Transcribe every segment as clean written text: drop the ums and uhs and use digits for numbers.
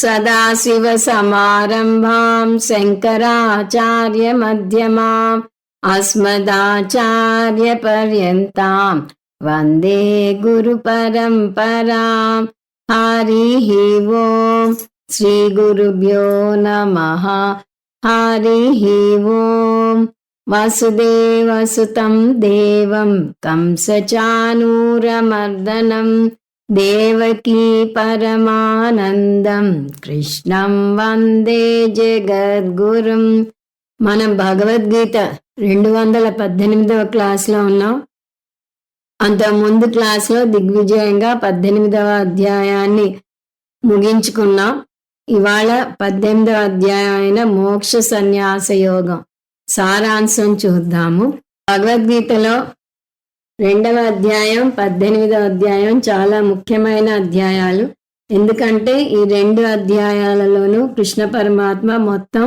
సదాశివసమారంభాం శంకరాచార్యమధ్యమాం అస్మదాచార్యపర్యంతాం వందే గురుపరంపరాం. హరి ఓం. శ్రీ గురుభ్యో నమః. హరి ఓం. వసుదేవసుతం దేవం కంసచానూరమర్దనం దేవకీ పరమానందం కృష్ణం వందే జగద్గురుం. మనం భగవద్గీత 218వ క్లాస్లో ఉన్నాం. అంత ముందు క్లాస్లో దిగ్విజయంగా 18వ అధ్యాయాన్ని ముగించుకున్నాం. ఇవాళ 18వ అధ్యాయం అయిన మోక్ష సన్యాస యోగం సారాంశం చూద్దాము. భగవద్గీతలో 2వ అధ్యాయం 18వ అధ్యాయం చాలా ముఖ్యమైన అధ్యాయాలు. ఎందుకంటే ఈ 2 అధ్యాయాలలోనూ కృష్ణ పరమాత్మ మొత్తం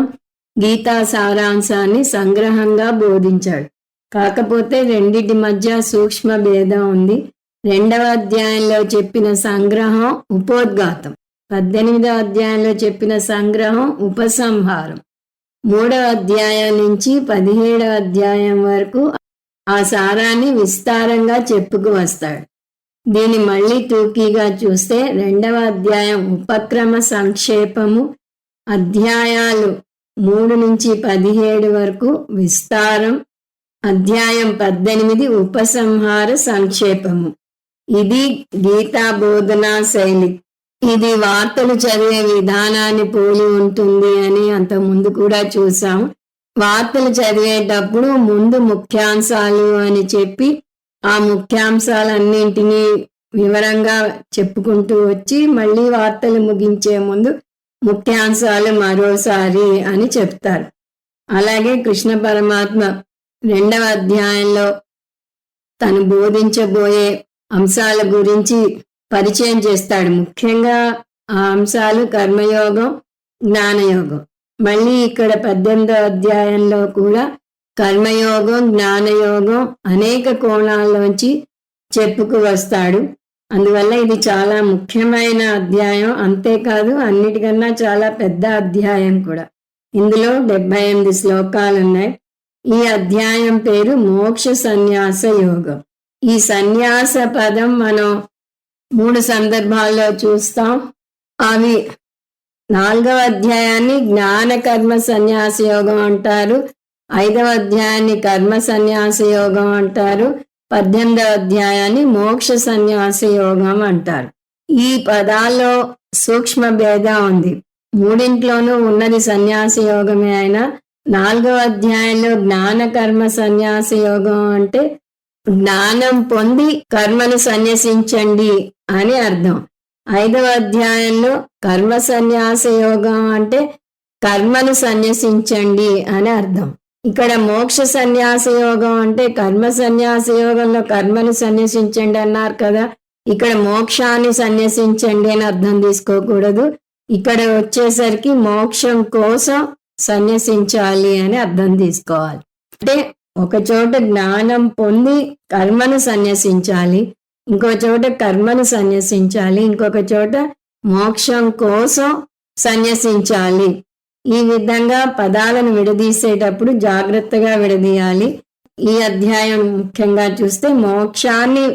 గీతా సారాంశాన్ని సంగ్రహంగా బోధించాడు. కాకపోతే రెండిటి మధ్య సూక్ష్మ భేదం ఉంది. 2వ అధ్యాయంలో చెప్పిన సంగ్రహం ఉపోద్ఘాతం, 18వ అధ్యాయంలో చెప్పిన సంగ్రహం ఉపసంహారం. 3వ అధ్యాయం నుంచి 17వ అధ్యాయం వరకు ఆ సారాన్ని విస్తారంగా చెప్పుకు వస్తాడు. దీన్ని మళ్ళీ తూకీగా చూస్తే 2వ అధ్యాయం ఉపక్రమ సంక్షేపము, అధ్యాయాలు 3 నుంచి 17 వరకు విస్తారం, అధ్యాయం 18 ఉపసంహార సంక్షేపము. ఇది గీతా బోధనా శైలి. ఇది వార్తలు చదివే విధానాన్ని పోలి ఉంటుంది అని అంత ముందు కూడా చూసాము. వార్తలు చదివేటప్పుడు ముందు ముఖ్యాంశాలు అని చెప్పి ఆ ముఖ్యాంశాలన్నింటినీ వివరంగా చెప్పుకుంటూ వచ్చి మళ్ళీ వార్తలు ముగించే ముందు ముఖ్యాంశాలు మరోసారి అని చెప్తారు. అలాగే కృష్ణ పరమాత్మ 2వ అధ్యాయంలో తను బోధించబోయే అంశాల గురించి పరిచయం చేస్తాడు. ముఖ్యంగా ఆ అంశాలు కర్మయోగం, జ్ఞానయోగం. మళ్ళీ ఇక్కడ 18వ అధ్యాయంలో కూడా కర్మయోగం, జ్ఞానయోగం అనేక కోణాల్లోంచి చెప్పుకు వస్తాడు. అందువల్ల ఇది చాలా ముఖ్యమైన అధ్యాయం. అంతేకాదు అన్నిటికన్నా చాలా పెద్ద అధ్యాయం కూడా. ఇందులో 78 శ్లోకాలు ఉన్నాయి. ఈ అధ్యాయం పేరు మోక్ష సన్యాస యోగం. ఈ సన్యాస పదం మనం 3 సందర్భాల్లో చూస్తాం. అవి 4వ అధ్యాయాన్ని జ్ఞాన కర్మ సన్యాస యోగం అంటారు, 5వ అధ్యాయాన్ని కర్మ సన్యాస యోగం అంటారు, 18వ అధ్యాయాన్ని మోక్ష సన్యాస యోగం అంటారు. ఈ పదాల్లో సూక్ష్మ భేదం ఉంది. 3 ఉన్నది సన్యాస యోగమే అయినా 4వ అధ్యాయంలో జ్ఞాన కర్మ సన్యాస యోగం అంటే జ్ఞానం పొంది కర్మను సన్యసించండి అని అర్థం. 5వ అధ్యాయంలో కర్మ సన్యాస యోగం అంటే కర్మను సన్యసించండి అని అర్థం. ఇక్కడ మోక్ష సన్యాస యోగం అంటే కర్మ సన్యాస యోగంలో కర్మను సన్యసించండి అన్నారు కదా, ఇక్కడ మోక్షాన్ని సన్యసించండి అని అర్థం తీసుకోకూడదు. ఇక్కడ వచ్చేసరికి మోక్షం కోసం సన్యసించాలి అని అర్థం తీసుకోవాలి. అంటే ఒక చోట జ్ఞానం పొంది కర్మను సన్యసించాలి, ఇంకో చోట కర్మను సన్యసించాలి, ఇంకొక చోట మోక్షం కోసం సన్యసించాలి. ఈ విధంగా పదాలను విడదీసేటప్పుడు జాగ్రత్తగా విడదీయాలి. ఈ అధ్యాయం ముఖ్యంగా చూస్తే మోక్షాన్ని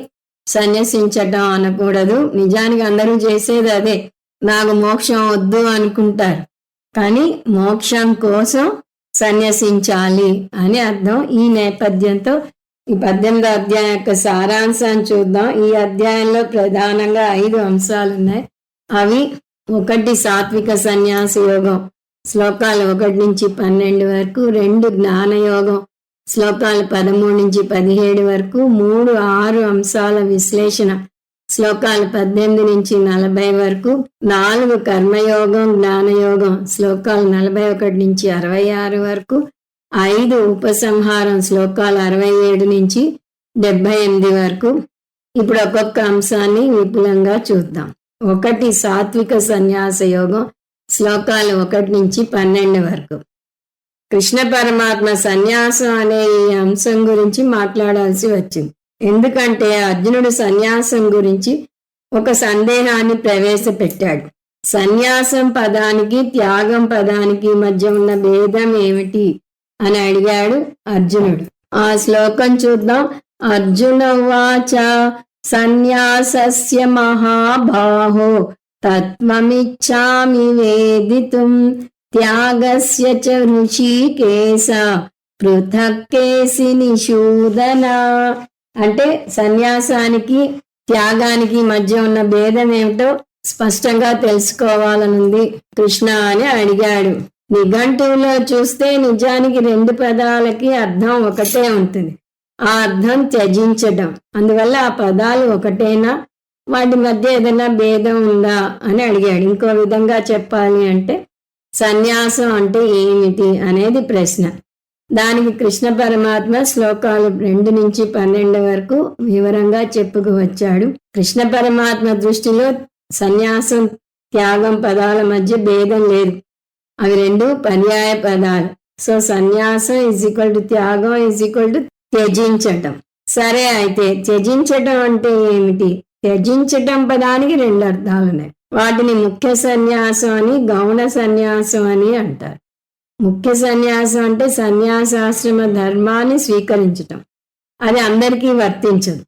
సన్యసించటం అనకూడదు. నిజానికి అందరూ చేసేది అదే, నాకు మోక్షం వద్దు అనుకుంటారు, కానీ మోక్షం కోసం సన్యసించాలి అని అర్థం. ఈ నేపథ్యంతో ఈ 18వ అధ్యాయం యొక్క సారాంశాన్ని చూద్దాం. ఈ అధ్యాయంలో ప్రధానంగా 5 అంశాలు ఉన్నాయి. అవి 1 సాత్విక సన్యాస యోగం శ్లోకాలు 1 నుంచి 12 వరకు, 2 జ్ఞానయోగం శ్లోకాలు 13 నుంచి 17 వరకు, 3 6 అంశాల విశ్లేషణ శ్లోకాలు 18 నుంచి 40 వరకు, 4 కర్మయోగం జ్ఞానయోగం శ్లోకాలు 41 నుంచి 66 వరకు, 5 ఉపసంహారం శ్లోకాలు 67 నుంచి 78 వరకు. ఇప్పుడు ఒక్కొక్క అంశాన్ని విపులంగా చూద్దాం. 1 సాత్విక సన్యాస యోగం శ్లోకాలు 1 నుంచి 12 వరకు. కృష్ణ పరమాత్మ సన్యాసం అనే ఈ అంశం గురించి మాట్లాడాల్సి వచ్చింది. ఎందుకంటే అర్జునుడు సన్యాసం గురించి ఒక సందేహాన్ని ప్రవేశపెట్టాడు. సన్యాసం పదానికి త్యాగం పదానికి మధ్య ఉన్న భేదం ఏమిటి అని అడిగాడు అర్జునుడు. ఆ శ్లోకం చూద్దాం. అర్జున ఉవాచ సన్యాసస్య మహాబాహో తత్వమిచ్ఛామి వేదితుం త్యాగస్య చ ఋషికేశ పృథక్ కేసి నిషూదన. అంటే సన్యాసానికి త్యాగానికి మధ్య ఉన్న భేదం ఏమిటో స్పష్టంగా తెలుసుకోవాలనుంది కృష్ణ అని అడిగాడు. నిఘంటువులో చూస్తే నిజానికి రెండు పదాలకి అర్థం ఒకటే ఉంటుంది. ఆ అర్థం త్యజించడం. అందువల్ల ఆ పదాలు ఒకటేనా, వాటి మధ్య ఏదైనా భేదం ఉందా అని అడిగాడు. ఇంకో విధంగా చెప్పాలి అంటే సన్యాసం అంటే ఏమిటి అనేది ప్రశ్న. దానికి కృష్ణ పరమాత్మ శ్లోకాలు 2 నుంచి 12 వరకు వివరంగా చెప్పుకు వచ్చాడు. కృష్ణ పరమాత్మ దృష్టిలో సన్యాసం త్యాగం పదాల మధ్య భేదం లేదు. అవి రెండు పర్యాయ పదాలు. సో సన్యాసం = త్యాగం = త్యజించటం. సరే, అయితే త్యజించటం అంటే ఏమిటి? త్యజించటం పదానికి 2 అర్థాలు ఉన్నాయి. వాటిని ముఖ్య సన్యాసం అని, గౌణ సన్యాసం అని అంటారు. ముఖ్య సన్యాసం అంటే సన్యాసాశ్రమ ధర్మాన్ని స్వీకరించటం. అది అందరికీ వర్తించదు.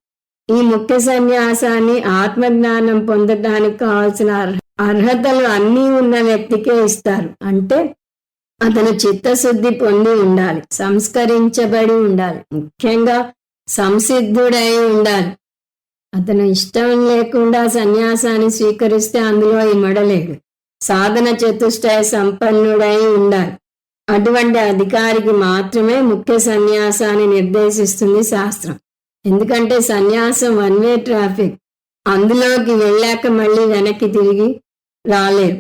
ఈ ముఖ్య సన్యాసాన్ని ఆత్మజ్ఞానం పొందటానికి కావాల్సిన అర్హతలు అన్నీ ఉన్న వ్యక్తికే ఇస్తారు. అంటే అతను చిత్తశుద్ధి పొంది ఉండాలి, సంస్కరించబడి ఉండాలి, ముఖ్యంగా సంసిద్ధుడై ఉండాలి. అతను ఇష్టం లేకుండా సన్యాసాన్ని స్వీకరిస్తే అందులో ఇమడలేడు. సాధన చతుష్టయ సంపన్నుడై ఉండాలి. అటువంటి అధికారికి మాత్రమే ముఖ్య సన్యాసాన్ని నిర్దేశిస్తుంది శాస్త్రం. ఎందుకంటే సన్యాసం 1 వే ట్రాఫిక్. అందులోకి వెళ్ళాక మళ్ళీ వెనక్కి తిరిగి రాలేరు.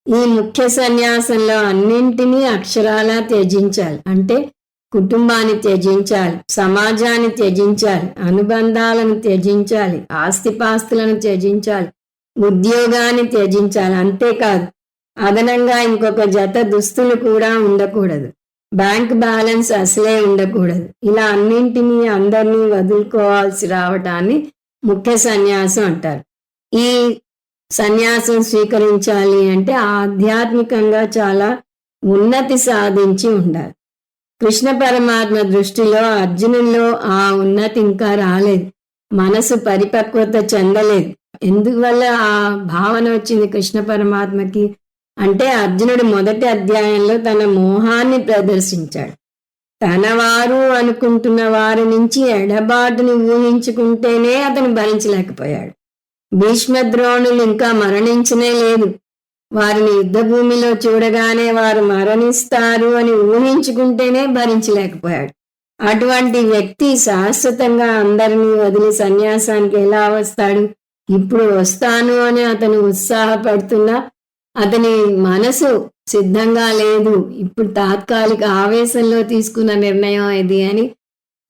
ఈ ముఖ్య సన్యాసంలో అన్నింటినీ అక్షరాలా త్యజించాలి. అంటే కుటుంబాన్ని త్యజించాలి, సమాజాన్ని త్యజించాలి, అనుబంధాలను త్యజించాలి, ఆస్తిపాస్తులను త్యజించాలి, ఉద్యోగాన్ని త్యజించాలి. అంతేకాదు, అదనంగా ఇంకొక జత దుస్తులు కూడా ఉండకూడదు. బ్యాంక్ బ్యాలెన్స్ అసలే ఉండకూడదు. ఇలా అన్నింటినీ అందరినీ వదులుకోవాల్సి రావటాన్ని ముఖ్య సన్యాసం అంటారు. ఈ సన్యాసం స్వీకరించాలి అంటే ఆధ్యాత్మికంగా చాలా ఉన్నతి సాధించి ఉండాలి. కృష్ణ పరమాత్మ దృష్టిలో అర్జునుల్లో ఆ ఉన్నతి ఇంకా రాలేదు. మనసు పరిపక్వత చెందలేదు. ఎందువల్ల ఆ భావన వచ్చింది కృష్ణ పరమాత్మకి అంటే అర్జునుడు మొదటి అధ్యాయంలో తన మోహాన్ని ప్రదర్శించాడు. తనవారు అనుకుంటున్న వారి నుంచి ఎడబాటుని ఊహించుకుంటేనే అతను భరించలేకపోయాడు. భీష్మద్రోణులు ఇంకా మరణించనే లేదు. వారిని యుద్ధభూమిలో చూడగానే వారు మరణిస్తారు అని ఊహించుకుంటేనే భరించలేకపోయాడు. అటువంటి వ్యక్తి శాశ్వతంగా అందరినీ వదిలి సన్యాసానికి ఎలా వస్తాడు? ఇప్పుడు వస్తాను అని అతను ఉత్సాహపడుతున్నా అతని మనసు సిద్ధంగా లేదు. ఇప్పుడు తాత్కాలిక ఆవేశంలో తీసుకున్న నిర్ణయం ఇది అని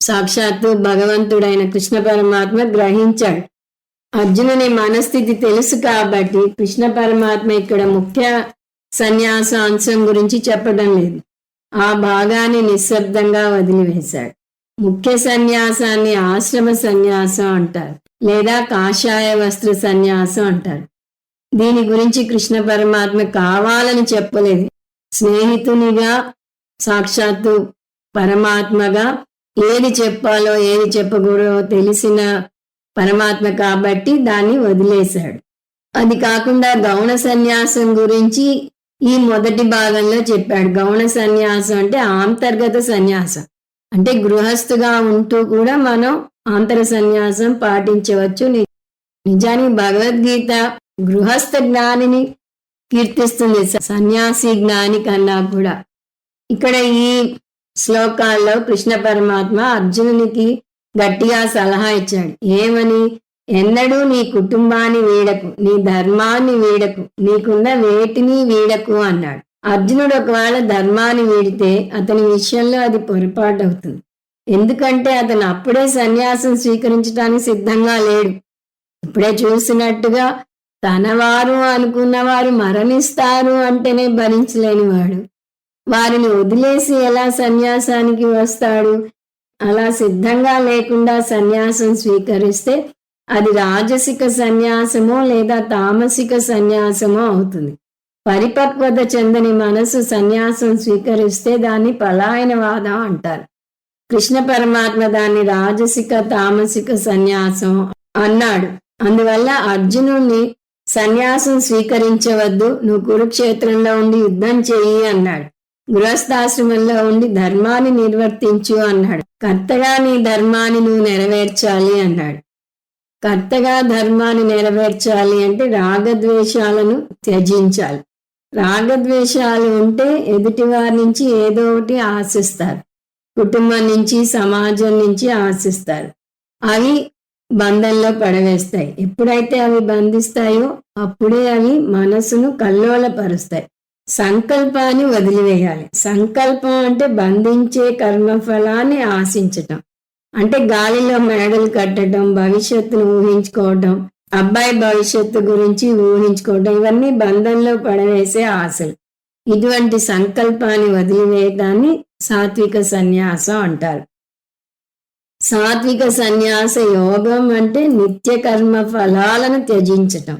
సాక్షాత్తు భగవంతుడైన కృష్ణ పరమాత్మ గ్రహించాడు. అర్జునుని మనస్థితి తెలుసు కాబట్టి కృష్ణ పరమాత్మ ఇక్కడ ముఖ్య సన్యాస అంశం గురించి చెప్పడం లేదు. ఆ భాగాన్ని నిశ్శబ్దంగా వదిలివేశాడు. ముఖ్య సన్యాసాన్ని ఆశ్రమ సన్యాసం అంటారు, లేదా కాషాయ వస్త్ర సన్యాసం అంటారు. దీని గురించి కృష్ణ పరమాత్మ కావాలని చెప్పలేదు. స్నేహితునిగా, సాక్షాత్తు పరమాత్మగా ఏది చెప్పాలో ఏది చెప్పకూడదో తెలిసిన పరమాత్మ కాబట్టి దాన్ని వదిలేశాడు. అది కాకుండా గౌణ సన్యాసం గురించి ఈ మొదటి భాగంలో చెప్పాడు. గౌణ సన్యాసం అంటే అంతర్గత సన్యాసం. అంటే గృహస్థుగా ఉంటూ కూడా మనం ఆంతర సన్యాసం పాటించవచ్చు. నిజానికి భగవద్గీత గృహస్థ జ్ఞానిని కీర్తిస్తుంది, సన్యాసి జ్ఞాని కన్నా కూడా. ఇక్కడ ఈ శ్లోకాల్లో కృష్ణ పరమాత్మ అర్జునునికి గట్టిగా సలహా ఇచ్చాడు. ఏమని? ఎన్నడూ నీ కుటుంబాన్ని వీడకు, నీ ధర్మాన్ని వీడకు, నీకున్న వేటిని వీడకు అన్నాడు. అర్జునుడు ఒకవేళ ధర్మాన్ని వీడితే అతని విషయంలో అది పొరపాటు అవుతుంది. ఎందుకంటే అతను అప్పుడే సన్యాసం స్వీకరించడానికి సిద్ధంగా లేడు. ఇప్పుడే చూసినట్టుగా తనవారు అనుకున్న వారు మరణిస్తారు అంటేనే భరించలేనివాడు. వారిని వదిలేసి ఎలా సన్యాసానికి వస్తాడు? అలా సిద్ధంగా లేకుండా సన్యాసం స్వీకరిస్తే అది రాజసిక సన్యాసమో లేదా తామసిక సన్యాసమో అవుతుంది. పరిపక్వత చెందని మనసు సన్యాసం స్వీకరిస్తే దాన్ని పలాయనవాదం అంటారు. కృష్ణ పరమాత్మ దాన్ని రాజసిక తామసిక సన్యాసం అన్నాడు. అందువల్ల అర్జునుడిని సన్యాసం స్వీకరించవద్దు, నువ్వు కురుక్షేత్రంలో ఉండి యుద్ధం చెయ్యి అన్నాడు. గృహస్థాశ్రమంలో ఉండి ధర్మాన్ని నిర్వర్తించు అన్నాడు. కర్తగా నీ ధర్మాన్ని నువ్వు నెరవేర్చాలి అన్నాడు. కర్తగా ధర్మాన్ని నెరవేర్చాలి అంటే రాగద్వేషాలను త్యజించాలి. రాగద్వేషాలు ఉంటే ఎదుటివారి నుంచి ఏదో ఒకటి ఆశిస్తారు, కుటుంబం నుంచి సమాజం నుంచి ఆశిస్తారు. అవి బంధంలో పడవేస్తాయి. ఎప్పుడైతే అవి బంధిస్తాయో అప్పుడే అవి మనసును కల్లోలపరుస్తాయి. సంకల్పాన్ని వదిలివేయాలి. సంకల్పం అంటే బంధించే కర్మఫలాన్ని ఆశించటం, అంటే గాలిలో మేడలు కట్టడం, భవిష్యత్తును ఊహించుకోవటం, అబ్బాయి భవిష్యత్తు గురించి ఊహించుకోవటం, ఇవన్నీ బంధంలో పడవేసే ఆశలు. ఇటువంటి సంకల్పాన్ని వదిలివేయటాన్ని సాత్విక సన్యాసం అంటారు. సాత్విక సన్యాస యోగం అంటే నిత్య కర్మ ఫలాలను త్యజించటం.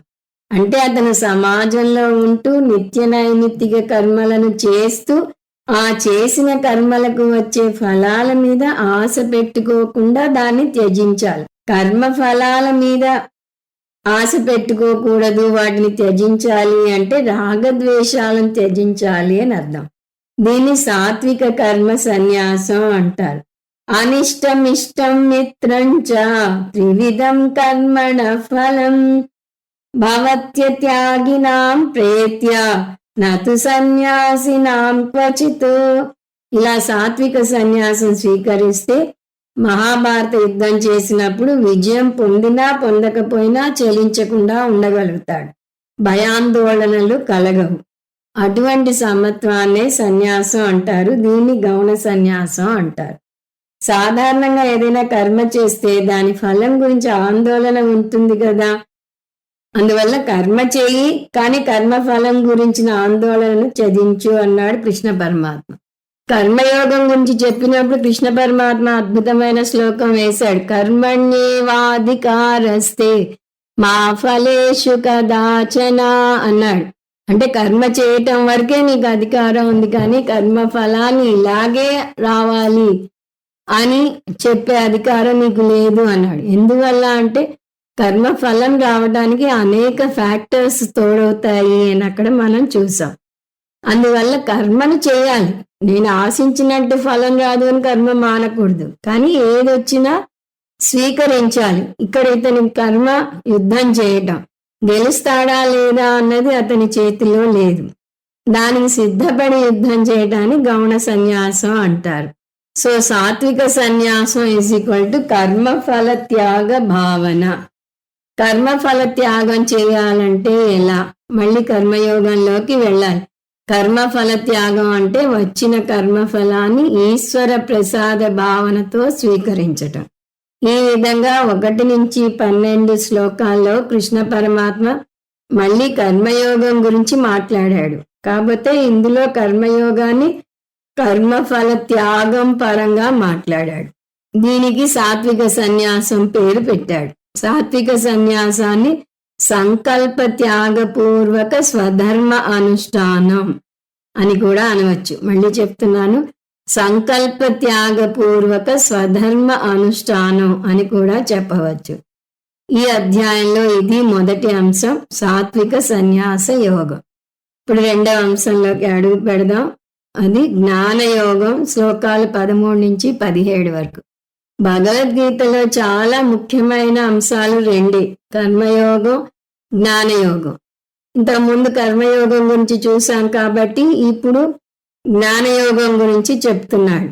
అంటే అతను సమాజంలో ఉంటూ నిత్య నైమిత్తిక కర్మలను చేస్తూ ఆ చేసిన కర్మలకు వచ్చే ఫలాల మీద ఆశ పెట్టుకోకుండా దాన్ని త్యజించాలి. కర్మ ఫలాల మీద ఆశ పెట్టుకోకూడదు, వాటిని త్యజించాలి అంటే రాగద్వేషాలను త్యజించాలి అని అర్థం. దీన్ని సాత్విక కర్మ సన్యాసం అంటారు. అనిష్టం ఇష్టం మిత్రం చ త్రివిధం కర్మణ ఫలం భవత్యత్యాగినాం ప్రేత్య నతు సన్యాసినాం క్వచిత్. ఇలా సాత్విక సన్యాసం స్వీకరిస్తే మహాభారత యుద్ధం చేసినప్పుడు విజయం పొందినా పొందకపోయినా చెలించకుండా ఉండగలుగుతాడు. భయాందోళనలు కలగవు. అటువంటి సమత్వాన్నే సన్యాసం అంటారు. దీన్ని గౌణ సన్యాసం అంటారు. సాధారణంగా ఏదైనా కర్మ చేస్తే దాని ఫలం గురించి ఆందోళన ఉంటుంది కదా, అందువల్ల కర్మ చేయి, కానీ కర్మ ఫలం గురించిన ఆందోళనను త్యజించు అన్నాడు కృష్ణ పరమాత్మ. కర్మయోగం గురించి చెప్పినప్పుడు కృష్ణ పరమాత్మ అద్భుతమైన శ్లోకం వేశాడు. కర్మణ్యేవాధికారస్తే మా ఫలేషు కదాచన అన్నాడు. అంటే కర్మ చేయటం వరకే నీకు అధికారం ఉంది, కానీ కర్మ ఫలాన్ని ఇలాగే రావాలి అని చెప్పే అధికారం నీకు లేదు అన్నాడు. ఎందువల్ల అంటే కర్మ ఫలం రావడానికి అనేక ఫ్యాక్టర్స్ తోడవుతాయి అని అక్కడ మనం చూసాం. అందువల్ల కర్మను చేయాలి. నేను ఆశించినట్టు ఫలం రాదు అని కర్మ మానకూడదు, కానీ ఏదొచ్చినా స్వీకరించాలి. ఇక్కడ ఇతని కర్మ యుద్ధం చేయటం, గెలుస్తాడా లేదా అన్నది అతని చేతిలో లేదు. దానికి సిద్ధపడి యుద్ధం చేయటాన్ని గౌణ సన్యాసం అంటారు. సో సాత్విక సన్యాసం ఈజ్ ఈక్వల్ టు కర్మఫల త్యాగ భావన. కర్మఫల త్యాగం చేయాలంటే ఎలా? మళ్ళీ కర్మయోగంలోకి వెళ్ళాలి. కర్మఫల త్యాగం అంటే వచ్చిన కర్మఫలాన్ని ఈశ్వర ప్రసాద భావనతో స్వీకరించటం. ఈ విధంగా 1 నుంచి 12 శ్లోకాల్లో కృష్ణ పరమాత్మ మళ్ళీ కర్మయోగం గురించి మాట్లాడాడు. కాకపోతే ఇందులో కర్మయోగాన్ని కర్మఫల త్యాగం పరంగా మాట్లాడాడు. దీనికి సాత్విక సన్యాసం పేరు పెట్టాడు. సాత్విక సన్యాసాన్ని సంకల్ప త్యాగపూర్వక స్వధర్మ అనుష్ఠానం అని కూడా అనవచ్చు. మళ్ళీ చెప్తున్నాను, సంకల్ప త్యాగపూర్వక స్వధర్మ అనుష్ఠానం అని కూడా చెప్పవచ్చు. ఈ అధ్యాయంలో ఇది మొదటి అంశం, సాత్విక సన్యాస యోగం. ఇప్పుడు రెండవ అంశంలోకి అడుగు పెడదాం. అది జ్ఞానయోగం. శ్లోకాలు 13 నుంచి 17 వరకు. భగవద్గీతలో చాలా ముఖ్యమైన అంశాలు రెండే, కర్మయోగం, జ్ఞానయోగం. ఇంతకుముందు కర్మయోగం గురించి చూసాం కాబట్టి ఇప్పుడు జ్ఞానయోగం గురించి చెప్తున్నాడు.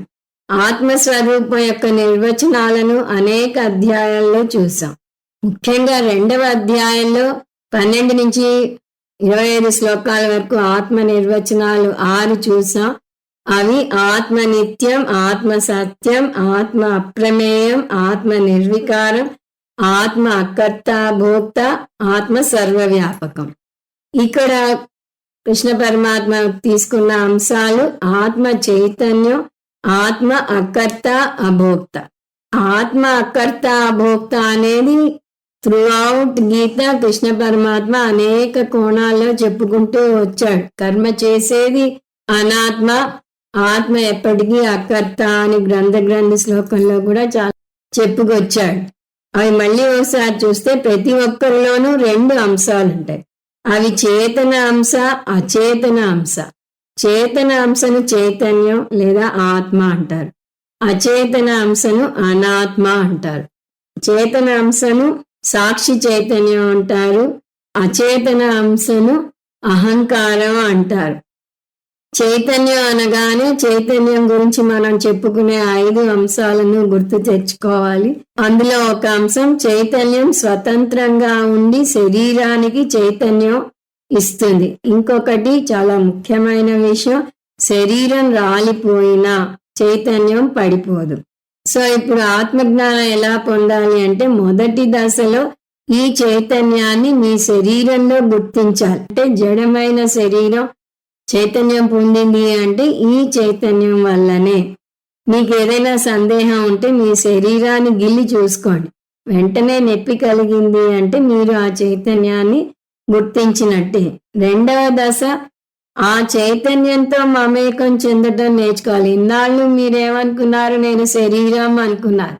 ఆత్మస్వరూపం యొక్క నిర్వచనాలను అనేక అధ్యాయాల్లో చూసాం. ముఖ్యంగా 2వ అధ్యాయంలో 12 నుంచి 25 శ్లోకాల వరకు ఆత్మ నిర్వచనాలు 6 చూసాం. అవి ఆత్మ నిత్యం, ఆత్మ సత్యం, ఆత్మ అప్రమేయం, ఆత్మ నిర్వికారం, ఆత్మ అకర్త భోక్త, ఆత్మ సర్వవ్యాపకం. ఇక్కడ కృష్ణ పరమాత్మ తీసుకున్న అంశాలు ఆత్మ చైతన్యం, ఆత్మ అకర్త అభోక్త. ఆత్మ అకర్త అభోక్త అనేది త్రూఅవుట్ గీత కృష్ణ పరమాత్మ అనేక కోణాల్లో చెప్పుకుంటూ వచ్చాడు. కర్మ చేసేది అనాత్మ, ఆత్మ ఎప్పటికీ అకర్త అని గ్రంథ శ్లోకంలో కూడా చాలా చెప్పుకొచ్చాడు. అవి మళ్ళీ ఒకసారి చూస్తే ప్రతి ఒక్కరిలోనూ రెండు అంశాలు ఉంటాయి. అవి చేతన అంశ, అచేతన అంశ. చేతన అంశను చైతన్యం లేదా ఆత్మ అంటారు. అచేతన అంశను అనాత్మ అంటారు. చేతన అంశను సాక్షి చైతన్యం అంటారు. అచేతన అంశను అహంకారం అంటారు. చైతన్యం అనగానే చైతన్యం గురించి మనం చెప్పుకునే 5 అంశాలను గుర్తు తెచ్చుకోవాలి. అందులో ఒక అంశం చైతన్యం స్వతంత్రంగా ఉండి శరీరానికి చైతన్యం ఇస్తుంది. ఇంకొకటి చాలా ముఖ్యమైన విషయం, శరీరం రాలిపోయినా చైతన్యం పడిపోదు. సో ఇప్పుడు ఆత్మజ్ఞానం ఎలా పొందాలి అంటే మొదటి దశలో ఈ చైతన్యాన్ని మీ శరీరంలో గుర్తించాలి. అంటే జడమైన శరీరం చైతన్యం పొందింది అంటే ఈ చైతన్యం వల్లనే. మీకు ఏదైనా సందేహం ఉంటే మీ శరీరాన్ని గిల్లి చూసుకోండి. వెంటనే నొప్పి కలిగింది అంటే మీరు ఆ చైతన్యాన్ని గుర్తించినట్టే. రెండవ దశ ఆ చైతన్యంతో మమేకం చెందటం నేర్చుకోవాలి. ఇన్నాళ్ళు మీరేమనుకున్నారు? నేను శరీరం అనుకున్నారు.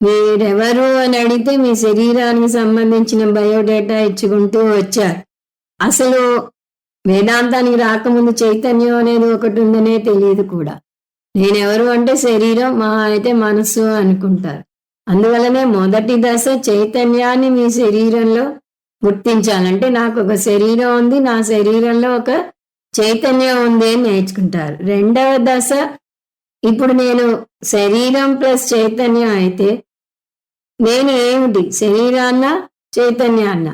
మీరెవరు అని అడిగితే మీ శరీరానికి సంబంధించిన బయోడేటా ఇచ్చుకుంటూ వచ్చారు. అసలు వేదాంతానికి రాకముందు చైతన్యం అనేది ఒకటి ఉందనే తెలియదు కూడా. నేనెవరు అంటే శరీరం, మా అయితే మనస్సు అనుకుంటారు. అందువల్లనే మొదటి దశ చైతన్యాన్ని మీ శరీరంలో గుర్తించాలంటే నాకు ఒక శరీరం ఉంది, నా శరీరంలో ఒక చైతన్యం ఉంది అని నేర్చుకుంటారు. రెండవ దశ ఇప్పుడు నేను శరీరం ప్లస్ చైతన్యం అయితే నేను ఏమిటి? శరీరాన్న చైతన్యాన్న?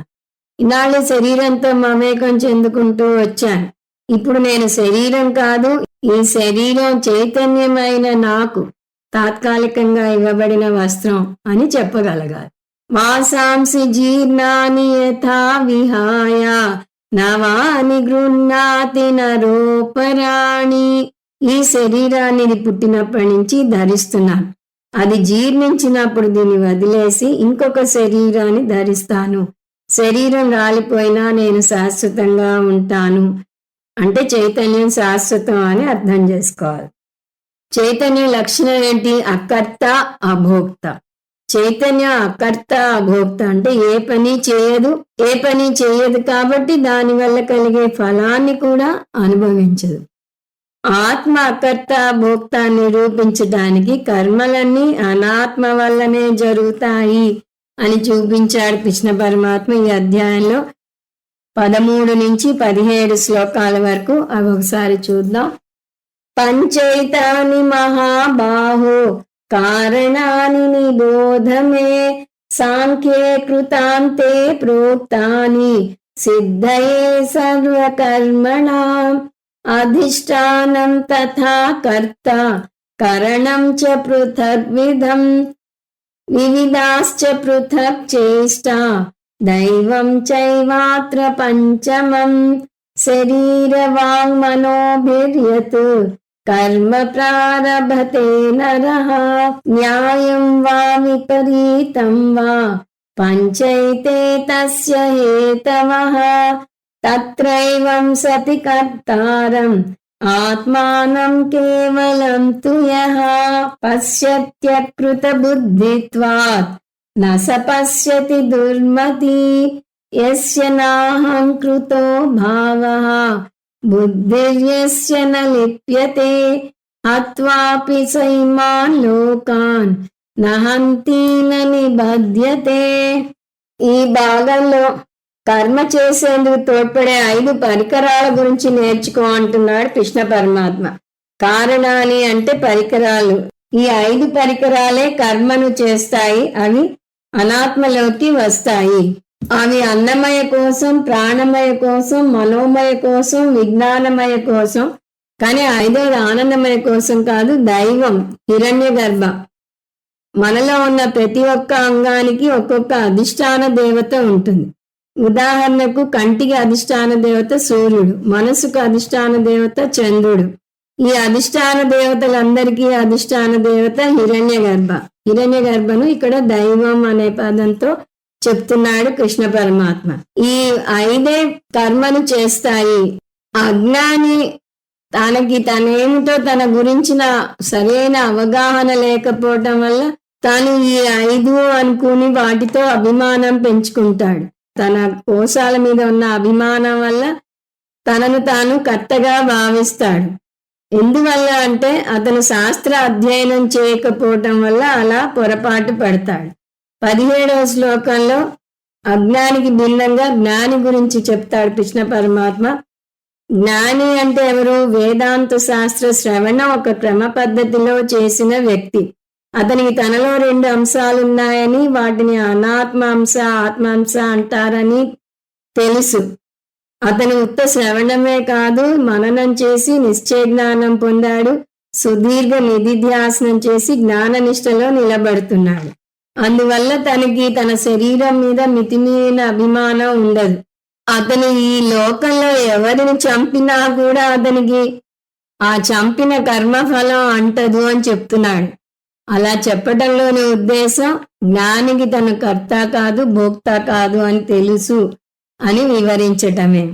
ఇన్నాళ్ళు శరీరంతో మమేకం చెందుకుంటూ వచ్చాను. ఇప్పుడు నేను శరీరం కాదు, ఈ శరీరం చైతన్యమైన నాకు తాత్కాలికంగా ఇవ్వబడిన వస్త్రం అని చెప్పగలగాలి. వాసాంసి జీర్ణాని యథా విహాయ నవాని గృహ్ణాతి నరోపరాణి. ఈ శరీరాన్ని పుట్టినప్పటి నుంచి ధరిస్తున్నాను. అది జీర్ణించినప్పుడు దీన్ని వదిలేసి ఇంకొక శరీరాన్ని ధరిస్తాను. శరీరం రాలిపోయినా నేను శాశ్వతంగా ఉంటాను అంటే చైతన్యం శాశ్వతం అని అర్థం చేసుకోవాలి. చైతన్యం లక్షణం ఏంటి? అకర్త అభోక్త. చైతన్యం అకర్త అభోక్త అంటే ఏ పని చేయదు కాబట్టి దానివల్ల కలిగే ఫలాన్ని కూడా అనుభవించదు. ఆత్మ అకర్త భోక్త నిరూపించడానికి కర్మలన్నీ అనాత్మ వల్లనే జరుగుతాయి అని చూపించాడు కృష్ణ పరమాత్మ ఈ అధ్యాయంలో 13 నుంచి 17 శ్లోకాల వరకు. అవి ఒకసారి చూద్దాం. పంచైతాని మహాబాహో కారణాని నిబోధమే సాంఖ్యే కృతాంతే ప్రోక్తాని సిద్ధయే సర్వకర్మణాం అధిష్టానం తథా కర్త కరణం చ పృథగ్విధం వివిధాశ్చ పృథక్ చేష్టా దైవం చైవాత్ర పంచమం శరీర వాంగ్మనోభిర్యత్ కర్మ ప్రారభతే నరః న్యాయం వా విపరీతం వా పంచైతే తస్య హేతవః తత్రైవం సతి కర్తారం ఆత్మానం కేవలం తు యః పశ్యత్యకృత బుద్ధిత్వాత్ న స పశ్యతి దుర్మతి యస్య నాహం కృతో భావః బుద్ధిర్యస్య న లిప్యతే హత్వాపి సైమాన్ లోకాన్ నహంతి న నిబధ్యతే. ఈ భాగంలో కర్మ చేసేందుకు తోడ్పడే 5 పరికరాల గురించి నేర్చుకో అంటున్నాడు కృష్ణ పరమాత్మ. కారణాలు అంటే పరికరాలు. ఈ 5 పరికరాలే కర్మను చేస్తాయి. అవి అనాత్మలోకి వస్తాయి. అవి అన్నమయ కోసం, ప్రాణమయ కోసం, మనోమయ కోసం, విజ్ఞానమయ కోసం. కానీ 5వది ఆనందమయ కోసం కాదు, దైవం హిరణ్యగర్భ. మనలో ఉన్న ప్రతి ఒక్క అంగానికి ఒక్కొక్క అధిష్టాన దేవత ఉంటుంది. ఉదాహరణకు కంటికి అధిష్టాన దేవత సూర్యుడు, మనసుకు అధిష్టాన దేవత చంద్రుడు. ఈ అధిష్టాన దేవతలందరికీ అధిష్టాన దేవత హిరణ్యగర్భ. హిరణ్యగర్భను ఇక్కడ దైవం అనే పదంతో చెప్తున్నాడు కృష్ణ పరమాత్మ. ఈ 5 కర్మను చేస్తాయి. అజ్ఞాని తనకి తనేమిటో తన గురించిన సరైన అవగాహన లేకపోవటం వల్ల తాను ఈ 5 అనుకుని వాటితో అభిమానం పెంచుకుంటాడు. తన కోశాల మీద ఉన్న అభిమానం వల్ల తనను తాను కర్తగా భావిస్తాడు. ఎందువల్ల అంటే అతను శాస్త్ర అధ్యయనం చేయకపోవటం వల్ల అలా పొరపాటు పడతాడు. 17వ శ్లోకంలో అజ్ఞానికి భిన్నంగా జ్ఞాని గురించి చెప్తాడు కృష్ణ పరమాత్మ. జ్ఞాని అంటే ఎవరు? వేదాంత శాస్త్ర శ్రవణ ఒక క్రమ పద్ధతిలో చేసిన వ్యక్తి. అతనికి తనలో 2 అంశాలున్నాయని, వాటిని అనాత్మ అంశ, ఆత్మాంశ అంటారని తెలుసు. అతను ఉత్త శ్రవణమే కాదు, మననం చేసి నిశ్చయ జ్ఞానం పొందాడు. సుదీర్ఘ నిధిధ్యాసనం చేసి జ్ఞాననిష్టలో నిలబడుతున్నాడు. అందువల్ల తనకి తన శరీరం మీద మితిమీరిన అభిమానం ఉండదు. అతను ఈ లోకంలో ఎవరిని చంపినా కూడా అతనికి ఆ చంపిన కర్మఫలం అంటదు అని చెప్తున్నాడు. అలా చెప్పడంలోని ఉద్దేశం జ్ఞానికి తన కర్త కాదు, భోక్త కాదు అని తెలుసు అని వివరించటమే.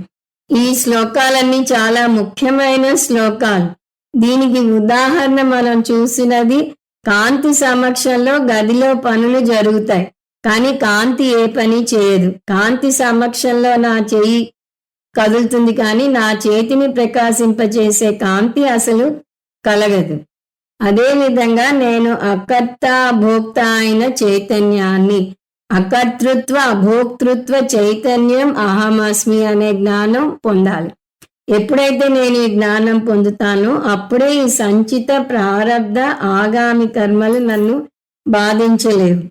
ఈ శ్లోకాలన్నీ చాలా ముఖ్యమైన శ్లోకాలు. దీనికి ఉదాహరణ మనం చూసినది, కాంతి సమక్షంలో గదిలో పనులు జరుగుతాయి, కానీ కాంతి ఏ పని చేయదు. కాంతి సమక్షంలో నా చెయ్యి కదులుతుంది, కానీ నా చేతిని ప్రకాశింపచేసే కాంతి అసలు కలగదు. అదేవిధంగా నేను అకర్త భోక్త అయిన చైతన్యాన్ని, అకర్తృత్వ అభోక్తృత్వ చైతన్యం అహమస్మి అనే జ్ఞానం పొందాలి. ఎప్పుడైతే నేను ఈ జ్ఞానం పొందుతానో అప్పుడే ఈ సంచిత ప్రారబ్ధ ఆగామి కర్మలు నన్ను బాధించలేవు.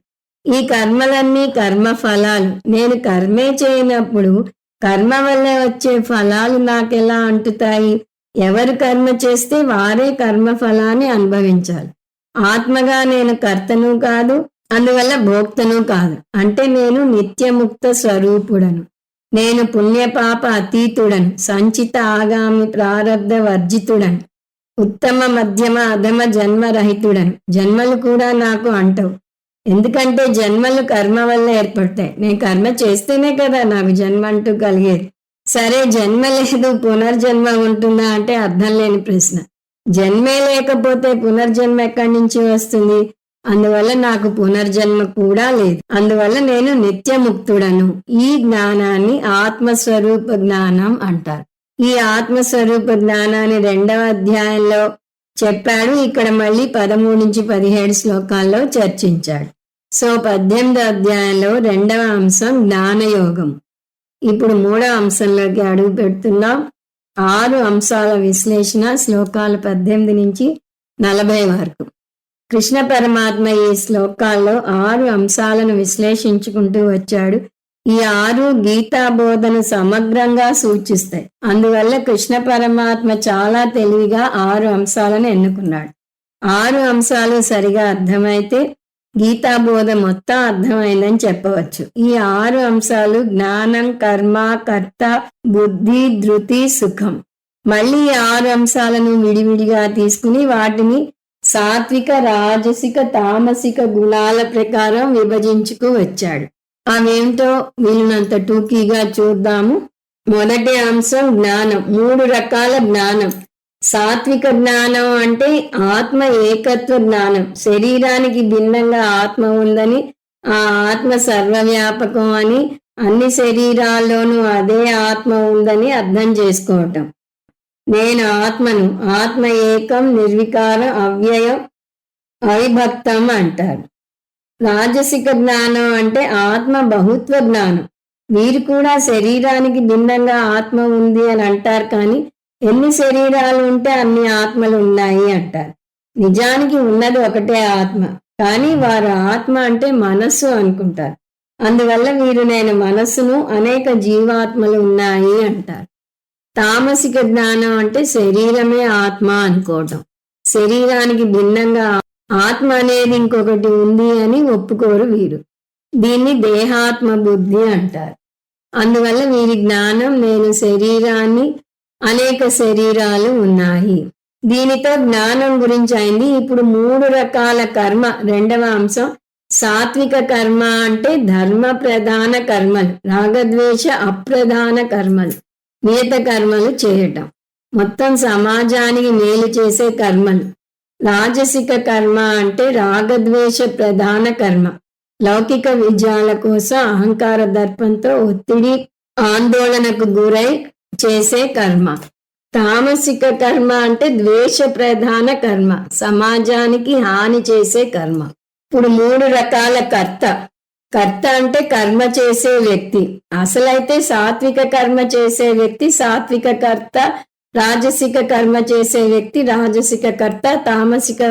ఈ కర్మలన్నీ కర్మ ఫలాలు. నేను కర్మే చేయనప్పుడు కర్మ వల్ల వచ్చే ఫలాలు నాకెలా అంటుతాయి? ఎవరు కర్మ చేస్తే వారే కర్మ ఫలాన్ని అనుభవించాలి. ఆత్మగా నేను కర్తను కాదు, అందువల్ల భోక్తను కాదు. అంటే నేను నిత్యముక్త స్వరూపుడను. నేను పుణ్యపాప అతీతుడను, సంచిత ఆగామి ప్రారబ్ధ వర్జితుడను, ఉత్తమ మధ్యమ అధమ జన్మరహితుడను. జన్మలు కూడా నాకు అంటవు, ఎందుకంటే జన్మలు కర్మ వల్ల ఏర్పడతాయి. నేను కర్మ చేస్తేనే కదా నాకు జన్మ అంటూ కలిగేది. సరే, జన్మ లేదు, పునర్జన్మ ఉంటుందా అంటే అర్థం లేని ప్రశ్న. జన్మే లేకపోతే పునర్జన్మ ఎక్కడి నుంచి వస్తుంది? అందువల్ల నాకు పునర్జన్మ కూడా లేదు. అందువల్ల నేను నిత్యముక్తుడను. ఈ జ్ఞానాన్ని ఆత్మస్వరూప జ్ఞానం అంటారు. ఈ ఆత్మస్వరూప జ్ఞానాన్ని 2వ అధ్యాయంలో చెప్పాడు. ఇక్కడ మళ్ళీ 13 నుంచి 17 శ్లోకాల్లో చర్చించాడు. సో 18వ అధ్యాయంలో 2వ అంశం జ్ఞానయోగం. ఇప్పుడు 3వ అంశంలోకి అడుగు పెడుతున్నాం. 6 అంశాల విశ్లేషణ, శ్లోకాలు 18 నుంచి 40 వరకు. కృష్ణ పరమాత్మ ఈ శ్లోకాల్లో 6 అంశాలను విశ్లేషించుకుంటూ వచ్చాడు. ఈ 6 గీతాబోధన సమగ్రంగా సూచిస్తాయి. అందువల్ల కృష్ణ పరమాత్మ చాలా తెలివిగా 6 అంశాలను ఎన్నుకున్నాడు. 6 అంశాలు సరిగా అర్థమైతే గీతాబోధ మొత్తం అర్థమైందని చెప్పవచ్చు. ఈ 6 అంశాలు జ్ఞానం, కర్మ, కర్త, బుద్ధి, ధృతి, సుఖం. మళ్ళీ ఈ 6 అంశాలను విడివిడిగా తీసుకుని వాటిని సాత్విక, రాజసిక, తామసిక గుణాల ప్రకారం విభజించుకు వచ్చాడు. అవేంటో వీలునంత టూకీగా చూద్దాము. మొదటి అంశం జ్ఞానం. 3 రకాల జ్ఞానం. సాత్విక జ్ఞానం అంటే ఆత్మ ఏకత్వ జ్ఞానం. శరీరానికి భిన్నంగా ఆత్మ ఉందని, ఆ ఆత్మ సర్వవ్యాపకం అని, అన్ని శరీరాల్లోనూ అదే ఆత్మ ఉందని అర్థం చేసుకోవటం. నేను ఆత్మను, ఆత్మ ఏకం, నిర్వికారం, అవ్యయం, అవిభక్తం అంటారు. రాజసిక జ్ఞానం అంటే ఆత్మ బహుత్వ జ్ఞానం. వీరు కూడా శరీరానికి భిన్నంగా ఆత్మ ఉంది అని అంటారు, కానీ ఎన్ని శరీరాలు ఉంటే అన్ని ఆత్మలు ఉన్నాయి అంటారు. నిజానికి ఉన్నది ఒకటే ఆత్మ, కానీ వారు ఆత్మ అంటే మనస్సు అనుకుంటారు. అందువల్ల వీరు నేను మనస్సును, అనేక జీవాత్మలు ఉన్నాయి అంటారు. తామసిక జ్ఞానం అంటే శరీరమే ఆత్మ అనుకోవటం. శరీరానికి భిన్నంగా ఆత్మ అనేది ఇంకొకటి ఉంది అని ఒప్పుకోరు వీరు. దీన్ని దేహాత్మ బుద్ధి అంటారు. అందువల్ల వీరి జ్ఞానం నేను శరీరాన్ని, అనేక శరీరాలు ఉన్నాయి. దీనితో జ్ఞానం గురించి అయింది. ఇప్పుడు 3 రకాల కర్మ, 2వ అంశం సాత్విక కర్మ అంటే ధర్మ ప్రధాన కర్మలు, రాగద్వేష అప్రధాన కర్మలు, నియత కర్మలు చేయటం, మొత్తం సమాజానికి మేలు చేసే కర్మలు. రాజసిక కర్మ అంటే రాగద్వేష ప్రధాన కర్మ, లౌకిక విజయాల కోసం అహంకార దర్పంతో ఒత్తిడి ఆందోళనకు గురై చేసే కర్మ. తామసిక కర్మ అంటే ద్వేష ప్రధాన కర్మ, సమాజానికి హాని చేసే కర్మ. ఇప్పుడు 3 రకాల కర్త. కర్త అంటే కర్మ చేసే వ్యక్తి. అసలైతే సాత్విక కర్మ చేసే వ్యక్తి సాత్విక కర్త, రాజసిక కర్మ చేసే వ్యక్తి రాజసిక కర్త, తామసిక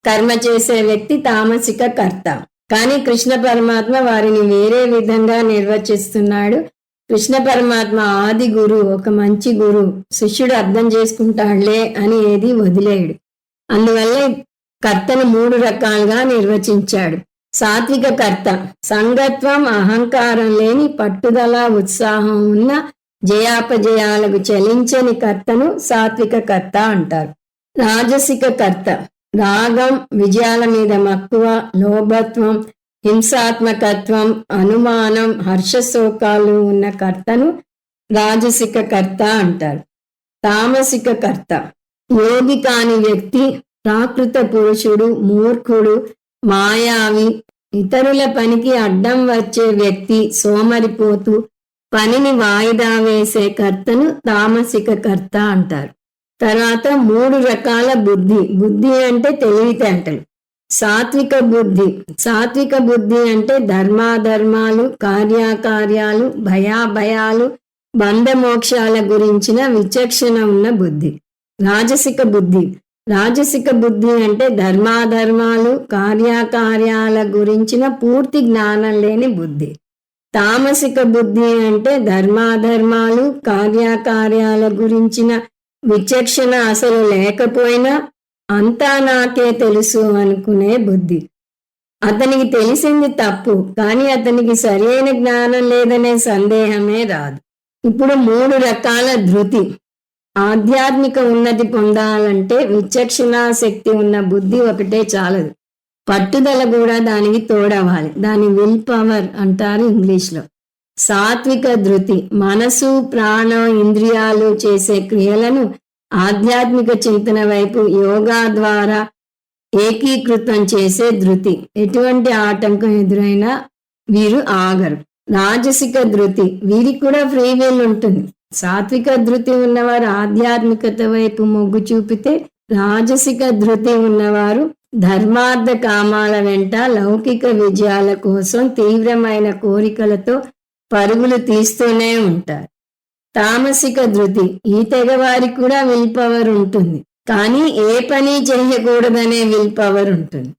కర్మ చేసే వ్యక్తి తామసిక కర్త. కానీ కృష్ణ పరమాత్మ వారిని వేరే విధంగా నిర్వచిస్తున్నాడు. కృష్ణ పరమాత్మ ఆది గురువు, ఒక మంచి గురువు. శిష్యుడు అర్థం చేసుకుంటాడులే అని ఏది వదిలేడు. అందువల్ల కర్తను 3 రకాలుగా నిర్వచించాడు. సాత్విక కర్త సంగత్వం, అహంకారం లేని, పట్టుదల ఉత్సాహం ఉన్న, జయాపజయాలకు చలించని కర్తను సాత్విక కర్త అంటారు. రాజసిక కర్త రాగం, విజయాల మీద మక్కువ, లోభత్వం, హింసాత్మకత్వం, అనుమానం, హర్షశోకాలు ఉన్న కర్తను రాజసిక కర్త అంటారు. తామసిక కర్త యోగి కాని వ్యక్తి, ప్రాకృత పురుషుడు, మూర్ఖుడు, మాయావి, ఇతరుల పనికి అడ్డం వచ్చే వ్యక్తి, సోమరిపోతు, పనిని వాయిదా వేసే కర్తను తామసిక కర్త అంటారు. తర్వాత 3 రకాల బుద్ధి. బుద్ధి అంటే తెలివితేటలు. సాత్విక బుద్ధి. సాత్విక బుద్ధి అంటే ధర్మాధర్మాలు, కార్యాకార్యాలు, భయాభయాలు, బంధమోక్షాల గురించిన విచక్షణ ఉన్న బుద్ధి. రాజసిక బుద్ధి. రాజసిక బుద్ధి అంటే ధర్మాధర్మాలు, కార్యాకార్యాల గురించిన పూర్తి జ్ఞానం లేని బుద్ధి. తామసిక బుద్ధి అంటే ధర్మాధర్మాలు, కార్యాకార్యాల గురించిన విచక్షణ అసలు లేకపోయినా అంతా నాకే తెలుసు అనుకునే బుద్ధి. అతనికి తెలిసింది తప్పు, కానీ అతనికి సరైన జ్ఞానం లేదనే సందేహమే రాదు. ఇప్పుడు 3 రకాల ధృతి. ఆధ్యాత్మిక ఉన్నతి పొందాలంటే విచక్షణా శక్తి ఉన్న బుద్ధి ఒకటే చాలదు, పట్టుదల కూడా దానికి తోడవాలి. దాని విల్ పవర్ అంటారు ఇంగ్లీష్లో. సాత్విక ధృతి మనసు, ప్రాణం, ఇంద్రియాలు చేసే క్రియలను ఆధ్యాత్మిక చింతన వైపు యోగా ద్వారా ఏకీకృతం చేసే ధృతి. ఎటువంటి ఆటంకం ఎదురైనా వీరు ఆగరు. రాజసిక ధృతి వీరికి కూడా ఫ్రీ విల్ ఉంటుంది. సాత్విక ధృతి ఉన్నవారు ఆధ్యాత్మికత వైపు మొగ్గు చూపితే, రాజసిక ధృతి ఉన్నవారు ధర్మార్థ కామాల వెంట లౌకిక విజయాల కోసం తీవ్రమైన కోరికలతో పరుగులు తీస్తూనే ఉంటారు. తామసిక ధృతి ఈ తెగవారికి కూడా విల్ పవర్ ఉంటుంది, కానీ ఏ పని చేయకూడదనే విల్ పవర్ ఉంటుంది.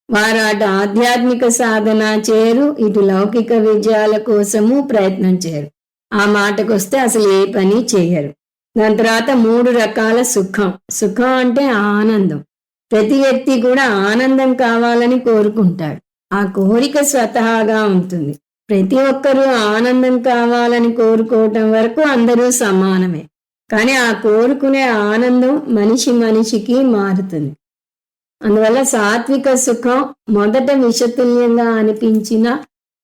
వారు అటు ఆధ్యాత్మిక సాధన చేయరు, ఇటు లౌకిక విజయాల కోసము ప్రయత్నం చేయరు. ఆ మాటకొస్తే అసలు ఏ పని చేయరు. దాని తర్వాత 3 రకాల సుఖం. సుఖం అంటే ఆనందం. ప్రతి వ్యక్తి కూడా ఆనందం కావాలని కోరుకుంటాడు. ఆ కోరిక స్వతహాగా ఉంటుంది. ప్రతి ఒక్కరూ ఆనందం కావాలని కోరుకోవటం వరకు అందరూ సమానమే. కానీ ఆ కోరుకునే ఆనందం మనిషి మనిషికి మారుతుంది. అందువల్ల సాత్విక సుఖం మొదట విషతుల్యంగా అనిపించిన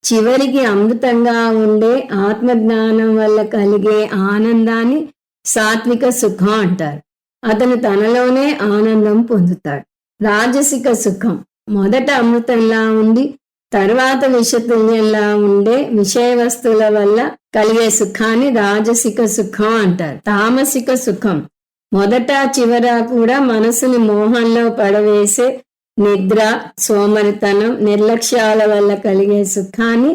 చివరికి అమృతంగా ఉండే ఆత్మజ్ఞానం వల్ల కలిగే ఆనందాన్ని సాత్విక సుఖం అంటారు. అతను తనలోనే ఆనందం పొందుతాడు. రాజసిక సుఖం మొదట అమృతంలా ఉండి తర్వాత విషతుల్యంలా ఉండే విషయ వస్తువుల వల్ల కలిగే సుఖాన్ని రాజసిక సుఖం అంటారు. తామసిక సుఖం మొదట చివర కూడా మనసుని మోహంలో పడవేసే నిద్ర, సోమరితనం, నిర్లక్ష్యాల వల్ల కలిగే సుఖాన్ని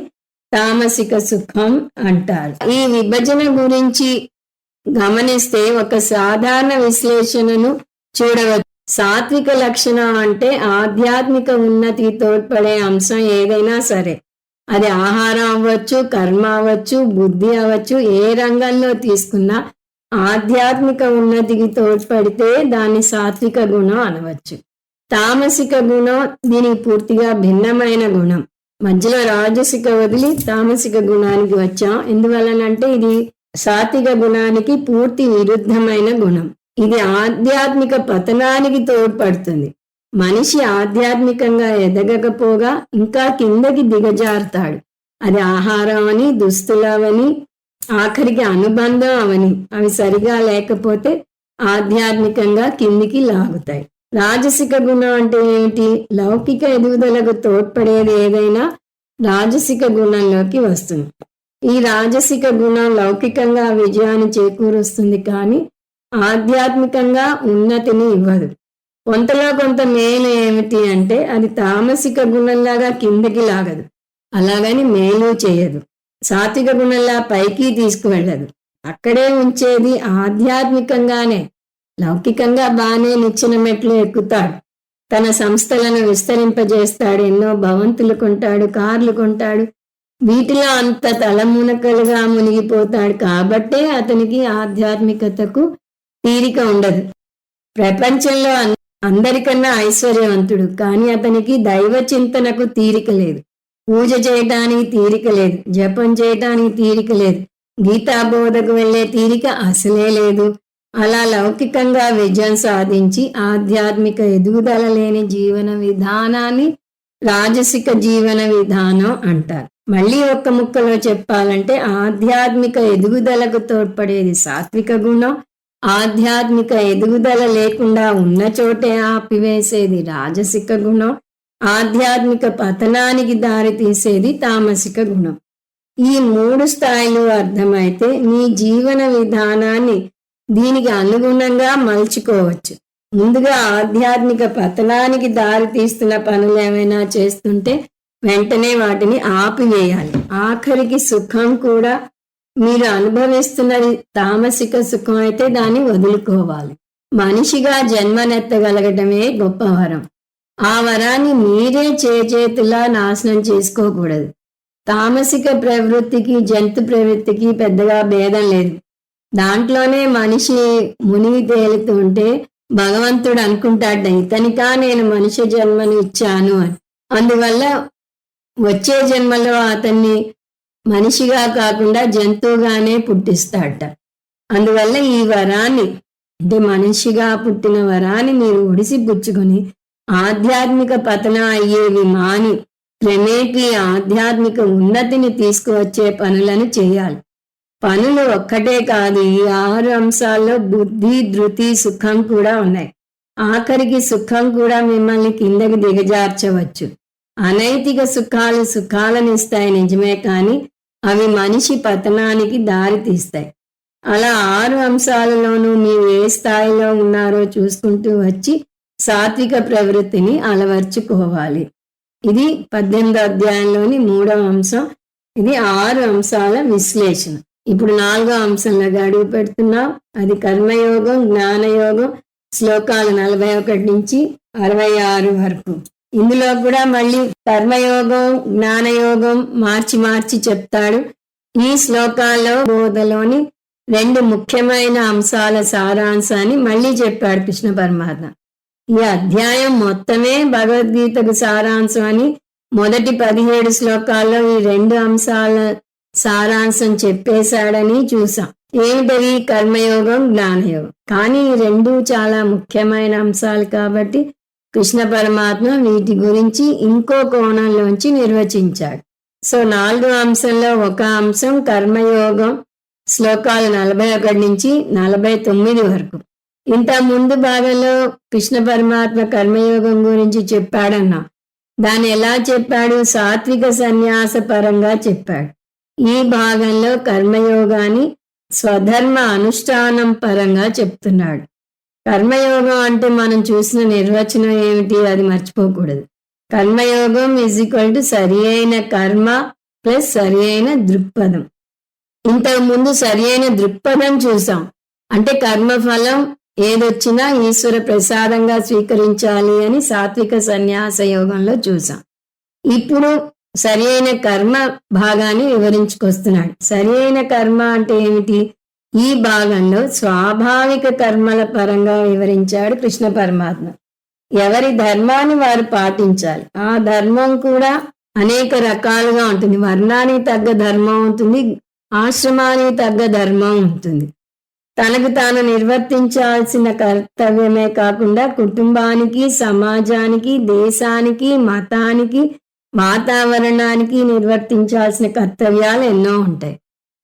తామసిక సుఖం అంటారు. ఈ విభజన గురించి గమనిస్తే ఒక సాధారణ విశ్లేషణను చూడవచ్చు. సాత్విక లక్షణం అంటే ఆధ్యాత్మిక ఉన్నతికి తోడ్పడే అంశం ఏదైనా సరే, అది ఆహారం అవ్వచ్చు, కర్మ అవ్వచ్చు, బుద్ధి అవ్వచ్చు, ఏ రంగంలో తీసుకున్నా ఆధ్యాత్మిక ఉన్నతికి తోడ్పడితే దాన్ని సాత్విక గుణం అనవచ్చు. తామసిక గుణం దీనికి పూర్తిగా భిన్నమైన గుణం. మధ్యలో రాజసిక వదిలి తామసిక గుణానికి వచ్చాం. ఎందువలనంటే ఇది సాత్విక గుణానికి పూర్తి విరుద్ధమైన గుణం. ఇది ఆధ్యాత్మిక పతనానికి తోడ్పడుతుంది. మనిషి ఆధ్యాత్మికంగా ఎదగకపోగా ఇంకా కిందకి దిగజారుతాడు. అది ఆహారం అని, దుస్తులవని, ఆఖరికి అనుబంధం అవని, అవి సరిగా లేకపోతే ఆధ్యాత్మికంగా కిందికి లాగుతాయి. రాజసిక గుణం అంటే ఏమిటి? లౌకిక ఎదుగుదలకు తోడ్పడేది ఏదైనా రాజసిక గుణంలోకి వస్తుంది. ఈ రాజసిక గుణం లౌకికంగా విజయాన్ని చేకూరుస్తుంది, కానీ ఆధ్యాత్మికంగా ఉన్నతిని ఇవ్వదు. కొంతలో కొంత మేలు ఏమిటి అంటే అది తామసిక గుణంలాగా కిందకి లాగదు, అలాగని మేలు చేయదు. సాత్విక గుణంలా పైకి తీసుకువెళ్ళదు, అక్కడే ఉంచేది. ఆధ్యాత్మికంగానే లౌకికంగా బాగానే నిచ్చిన మెట్లు ఎక్కుతాడు, తన సంస్థలను విస్తరింపజేస్తాడు, ఎన్నో భవంతులు కొంటాడు, కార్లు కొంటాడు, వీటిలో అంత తలమునకలుగా మునిగిపోతాడు. కాబట్టే అతనికి ఆధ్యాత్మికతకు తీరిక ఉండదు. ప్రపంచంలో అందరికన్నా ఐశ్వర్యవంతుడు, కానీ అతనికి దైవ చింతనకు తీరిక లేదు. పూజ చేయటానికి తీరిక లేదు, జపం చేయటానికి తీరిక లేదు, గీతాబోధకు వెళ్లే తీరిక అసలే లేదు. అలా లౌకికంగా విజయం సాధించి ఆధ్యాత్మిక ఎదుగుదల లేని జీవన విధానాన్ని రాజసిక జీవన విధానం అంటారు. మళ్ళీ ఒక్క ముక్కలో చెప్పాలంటే ఆధ్యాత్మిక ఎదుగుదలకు తోడ్పడేది సాత్విక గుణం, ఆధ్యాత్మిక ఎదుగుదల లేకుండా ఉన్న చోటే ఆపివేసేది రాజసిక గుణం, ఆధ్యాత్మిక పతనానికి దారి తీసేది తామసిక గుణం. ఈ 3 స్థాయిలు అర్థమైతే నీ జీవన విధానాన్ని దీనికి అనుగుణంగా మలుచుకోవచ్చు. ముందుగా ఆధ్యాత్మిక పతనానికి దారి తీస్తున్న పనులు ఏమైనా చేస్తుంటే వెంటనే వాటిని ఆపివేయాలి. ఆఖరికి సుఖం కూడా మీరు అనుభవిస్తున్నది తామసిక సుఖం అయితే దాన్ని వదులుకోవాలి. మనిషిగా జన్మనెత్తగలగటమే గొప్ప వరం. ఆ వరాన్ని మీరే చేతులా నాశనం చేసుకోకూడదు. తామసిక ప్రవృత్తికి జంతు ప్రవృత్తికి పెద్దగా భేదం లేదు. దాంట్లోనే మనిషి మునిగి తేలుతుంటే భగవంతుడు అనుకుంటాడ, ఇతనికా నేను మనిషి జన్మను ఇచ్చాను అని. అందువల్ల వచ్చే జన్మలో అతన్ని మనిషిగా కాకుండా జంతువుగానే పుట్టిస్తాడట. అందువల్ల ఈ వరాన్ని, అంటే మనిషిగా పుట్టిన వరాన్ని మీరు ఒడిసి పుచ్చుకొని ఆధ్యాత్మిక పతన అయ్యేవి మాని క్రమేపీ ఆధ్యాత్మిక ఉన్నతిని తీసుకువచ్చే పనులను చేయాలి. పనులు ఒక్కటే కాదు, ఈ 6 అంశాల్లో బుద్ధి, ధృతి, సుఖం కూడా ఉన్నాయి. ఆఖరికి సుఖం కూడా మిమ్మల్ని కిందకి దిగజార్చవచ్చు. అనైతిక సుఖాలు సుఖాలను ఇస్తాయి నిజమే, కానీ అవి మనిషి పతనానికి దారి తీస్తాయి. అలా 6 అంశాలలోనూ మీరు ఏ స్థాయిలో ఉన్నారో చూసుకుంటూ వచ్చి సాత్విక ప్రవృత్తిని అలవర్చుకోవాలి. ఇది 18వ అధ్యాయంలోని 3వ అంశం. ఇది 6 అంశాల విశ్లేషణ. ఇప్పుడు 4వ అంశంలో అడుగు పెడుతున్నాం. అది కర్మయోగం, జ్ఞానయోగం, శ్లోకాలు 41 నుంచి 66 వరకు. ఇందులో కూడా మళ్ళీ కర్మయోగం, జ్ఞానయోగం మార్చి చెప్తాడు. ఈ శ్లోకాల్లో బోధలోని 2 ముఖ్యమైన అంశాల సారాంశాన్ని మళ్ళీ చెప్పాడు కృష్ణ పరమాత్మ. ఈ అధ్యాయం మొత్తమే భగవద్గీతకు సారాంశం అని మొదటి 17 శ్లోకాల్లో ఈ 2 అంశాల సారాంశం చెప్పేశాడని చూసాం. ఏమిటవి? కర్మయోగం, జ్ఞానయోగం. కానీ ఈ 2 చాలా ముఖ్యమైన అంశాలు కాబట్టి కృష్ణ పరమాత్మ వీటి గురించి ఇంకో కోణంలోంచి నిర్వచించాడు. సో 4వ అంశంలో ఒక అంశం కర్మయోగం, శ్లోకాలు 41 నుంచి 49 వరకు. ఇంత ముందు భాగంలో కృష్ణ పరమాత్మ కర్మయోగం గురించి చెప్పాడన్నా. దాన్ని ఎలా చెప్పాడు? సాత్విక సన్యాస పరంగా చెప్పాడు. ఈ భాగంలో కర్మయోగాన్ని స్వధర్మ అనుష్ఠానం పరంగా చెప్తున్నాడు. కర్మయోగం అంటే మనం చూసిన నిర్వచనం ఏమిటి? అది మర్చిపోకూడదు. కర్మయోగం = సరి అయిన కర్మ ప్లస్ సరి అయిన దృక్పథం. ఇంతకు ముందు సరి అయిన దృక్పథం చూసాం. అంటే కర్మఫలం ఏదొచ్చినా ఈశ్వర ప్రసాదంగా స్వీకరించాలి అని సాత్విక సన్యాస యోగంలో చూసాం. ఇప్పుడు సరి అయిన కర్మ భాగాన్ని వివరించుకొస్తున్నాడు. సరి అయిన కర్మ అంటే ఏమిటి? ఈ భాగంలో స్వాభావిక కర్మల పరంగా వివరించాడు కృష్ణ పరమాత్మ. ఎవరి ధర్మాన్ని వారు పాటించాలి. ఆ ధర్మం కూడా అనేక రకాలుగా ఉంటుంది. వర్ణానికి తగ్గ ధర్మం ఉంటుంది, ఆశ్రమానికి తగ్గ ధర్మం ఉంటుంది. తనకు తాను నిర్వర్తించాల్సిన కర్తవ్యమే కాకుండా కుటుంబానికి, సమాజానికి, దేశానికి, మతానికి, వాతావరణానికి నిర్వర్తించాల్సిన కర్తవ్యాలు ఎన్నో ఉంటాయి.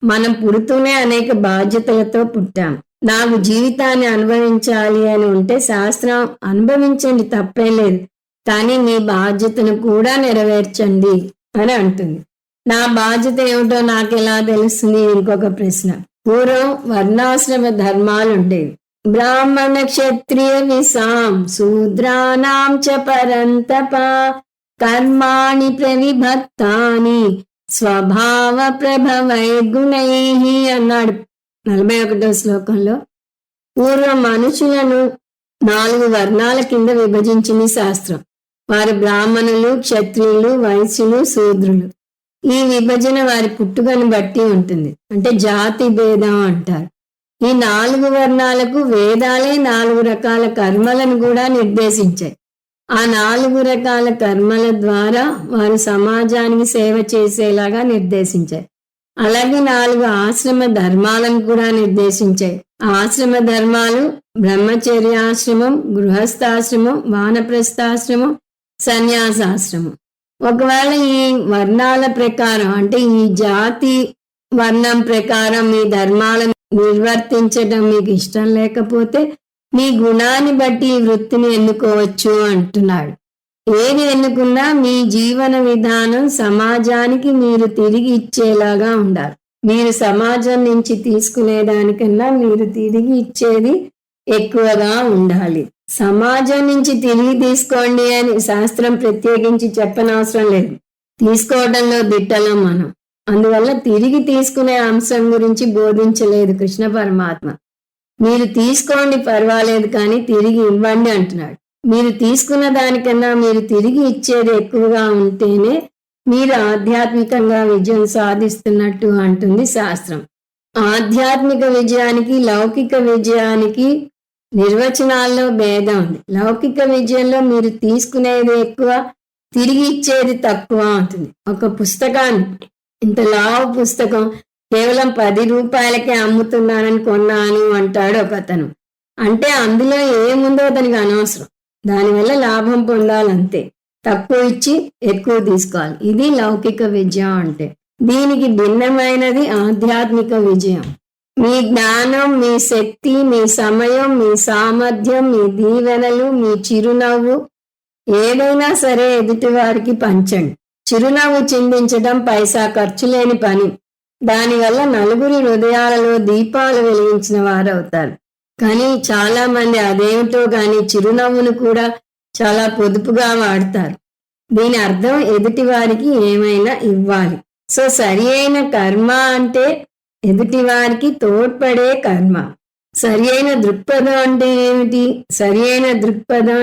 మనం పుడుతూనే అనేక బాధ్యతలతో పుట్టాం. నాకు జీవితాన్ని అనుభవించాలి అని ఉంటే శాస్త్రం అనుభవించండి, తప్పే లేదు, కానీ మీ బాధ్యతను కూడా నెరవేర్చండి అని అంటుంది. నా బాధ్యత ఏమిటో నాకు ఎలా తెలుస్తుంది? ఇంకొక ప్రశ్న. పూర్వం వర్ణాశ్రమ ధర్మాలు ఉండేవి. బ్రాహ్మణ క్షత్రియ విసాం శూద్రానాం చ పరంతప కర్మాణి ప్రవిభక్తాని స్వభావ ప్రభవై గుణై అన్నాడు 41వ శ్లోకంలో. పూర్వం మనుషులను 4 వర్ణాల కింద విభజించింది శాస్త్రం. వారు బ్రాహ్మణులు, క్షత్రియులు, వైశ్యులు, శూద్రులు. ఈ విభజన వారి పుట్టుకను బట్టి ఉంటుంది, అంటే జాతి భేదం అంటారు. ఈ 4 వర్ణాలకు వేదాలే 4 రకాల కర్మలను కూడా నిర్దేశించాయి. ఆ 4 రకాల కర్మల ద్వారా వారు సమాజానికి సేవ చేసేలాగా నిర్దేశించాయి. అలాగే 4 ఆశ్రమ ధర్మాలను కూడా నిర్దేశించాయి. ఆశ్రమ ధర్మాలు బ్రహ్మచర్యాశ్రమం, గృహస్థాశ్రమం, వానప్రస్థాశ్రమం, సన్యాసాశ్రమం. ఒకవేళ ఈ వర్ణాల ప్రకారం, అంటే ఈ జాతి వర్ణం ప్రకారం మీ ధర్మాలను నిర్వర్తించడం మీకు ఇష్టం లేకపోతే మీ గుణాన్ని బట్టి ఈ వృత్తిని ఎన్నుకోవచ్చు అంటున్నాడు. ఏది ఎన్నుకున్నా మీ జీవన విధానం సమాజానికి మీరు తిరిగి ఇచ్చేలాగా ఉండాలి. మీరు సమాజం నుంచి తీసుకునేదానికన్నా మీరు తిరిగి ఇచ్చేది ఎక్కువగా ఉండాలి. సమాజం నుంచి తిరిగి తీసుకోండి అని శాస్త్రం ప్రత్యేకించి చెప్పనవసరం లేదు. తీసుకోవడంలో దిట్టలం మనం. అందువల్ల తిరిగి తీసుకునే అంశం గురించి బోధించలేదు కృష్ణ పరమాత్మ. మీరు తీసుకోండి పర్వాలేదు, కానీ తిరిగి ఇవ్వండి అంటున్నాడు. మీరు తీసుకున్న దానికన్నా మీరు తిరిగి ఇచ్చేది ఎక్కువగా ఉంటేనే మీరు ఆధ్యాత్మికంగా విజయం సాధిస్తున్నట్టు అంటుంది శాస్త్రం. ఆధ్యాత్మిక విజయానికి, లౌకిక విజయానికి నిర్వచనాల్లో భేదం ఉంది. లౌకిక విజయంలో మీరు తీసుకునేది ఎక్కువ, తిరిగి ఇచ్చేది తక్కువ ఉంటుంది. ఒక పుస్తకాన్ని, ఇంత లావు పుస్తకం కేవలం 10 రూపాయలకే అమ్ముతున్నానని కొన్నాను అంటాడు ఒక అతను. అంటే అందులో ఏముందో అతనికి అనవసరం, దానివల్ల లాభం పొందాలంతే. తక్కువ ఇచ్చి ఎక్కువ తీసుకోవాలి. ఇది లౌకిక విజయం అంటే. దీనికి భిన్నమైనది ఆధ్యాత్మిక విజయం. మీ జ్ఞానం, మీ శక్తి, మీ సమయం, మీ సామర్థ్యం, మీ దీవెనలు, మీ చిరునవ్వు ఏదైనా సరే ఎదుటి వారికి పంచండి. చిరునవ్వు చిందించడం పైసా ఖర్చు లేని పని. దానివల్ల నలుగురి హృదయాలలో దీపాలు వెలిగించిన వారు అవుతారు. కానీ చాలా మంది అదేమిటో కానీ చిరునవ్వును కూడా చాలా పొదుపుగా వాడతారు. దీని అర్థం ఎదుటి వారికి ఏమైనా ఇవ్వాలి. సో సరి అయిన కర్మ అంటే ఎదుటి వారికి తోడ్పడే కర్మ. సరి అయిన దృక్పథం అంటే ఏమిటి? సరి అయిన దృక్పథం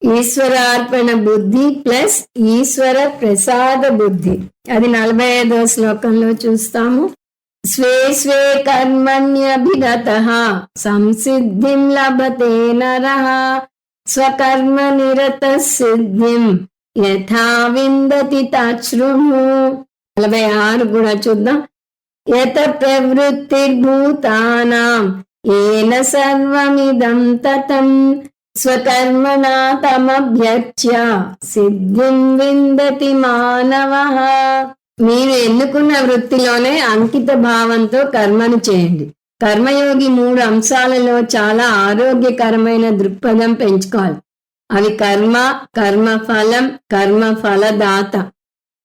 = ఈశ్వరార్పణ బుద్ధి ప్లస్ ఈశ్వర ప్రసాద బుద్ధి. అది 45వ శ్లోకంలో చూస్తాము. స్వే స్వే కర్మణ్యభిరతః సంసిద్ధిం లభతే నరః స్వకర్మ నిరతః సిద్ధిం యథా విందతి తచ్ఛృణు. 46 కూడా చూద్దాం. యత ప్రవృత్తిర్భూతానాం ఏన సర్వమిదం తతం స్వకర్మణా తమభ్యర్చ్య సిద్ధిం విందతి మానవః. మీరు ఎన్నుకున్న వృత్తిలోనే అంకిత భావంతో కర్మను చేయండి. కర్మయోగి 3 అంశాలలో చాలా ఆరోగ్యకరమైన దృక్పథం పెంచుకోవాలి. అవి కర్మ, కర్మఫలం, కర్మఫలదాత.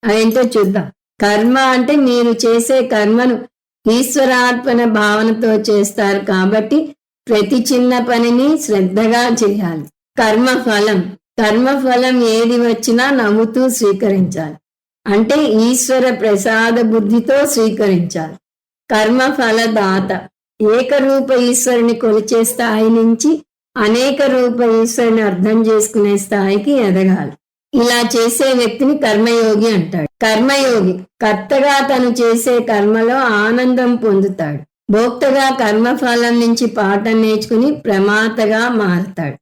అదేంటో చూద్దాం. కర్మ అంటే మీరు చేసే కర్మను ఈశ్వరార్పణ భావనతో చేస్తారు కాబట్టి ప్రతి చిన్న పనిని శ్రద్ధగా చేయాలి. కర్మఫలం, కర్మఫలం ఏది వచ్చినా నవ్వుతూ స్వీకరించాలి, అంటే ఈశ్వర ప్రసాద బుద్ధితో స్వీకరించాలి. కర్మఫలదాత, ఏకరూప ఈశ్వరుని కొలిచే స్థాయి నుంచి అనేక రూప ఈశ్వరుని అర్థం చేసుకునే స్థాయికి ఎదగాలి. ఇలా చేసే వ్యక్తిని కర్మయోగి అంటాడు. కర్మయోగి కర్తగా తను చేసే కర్మలో ఆనందం పొందుతాడు. భోక్తగా కర్మఫలం నుంచి పాఠం నేర్చుకుని ప్రమాతగా మారతాడు.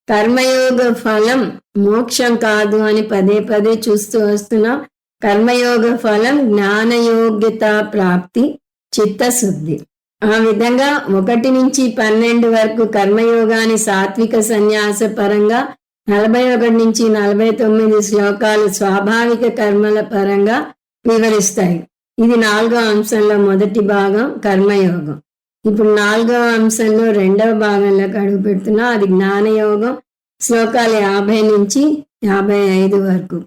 కర్మయోగ ఫలం మోక్షం కాదు అని పదే పదే చూస్తూ వస్తున్నాం. కర్మయోగ ఫలం జ్ఞానయోగ్యత ప్రాప్తి, చిత్తశుద్ధి. ఆ విధంగా 1 నుంచి 12 వరకు కర్మయోగాన్ని సాత్విక సన్యాస పరంగా, 41 నుంచి 49 శ్లోకాలు స్వాభావిక కర్మల పరంగా వివరిస్తాయి. ఇది 4వ అంశంలో మొదటి భాగం కర్మయోగం. ఇప్పుడు 4వ అంశంలో 2వ భాగంలోకి అడుగు పెడుతున్నా. అది జ్ఞానయోగం, శ్లోకాలు 50 నుంచి 55 వరకు.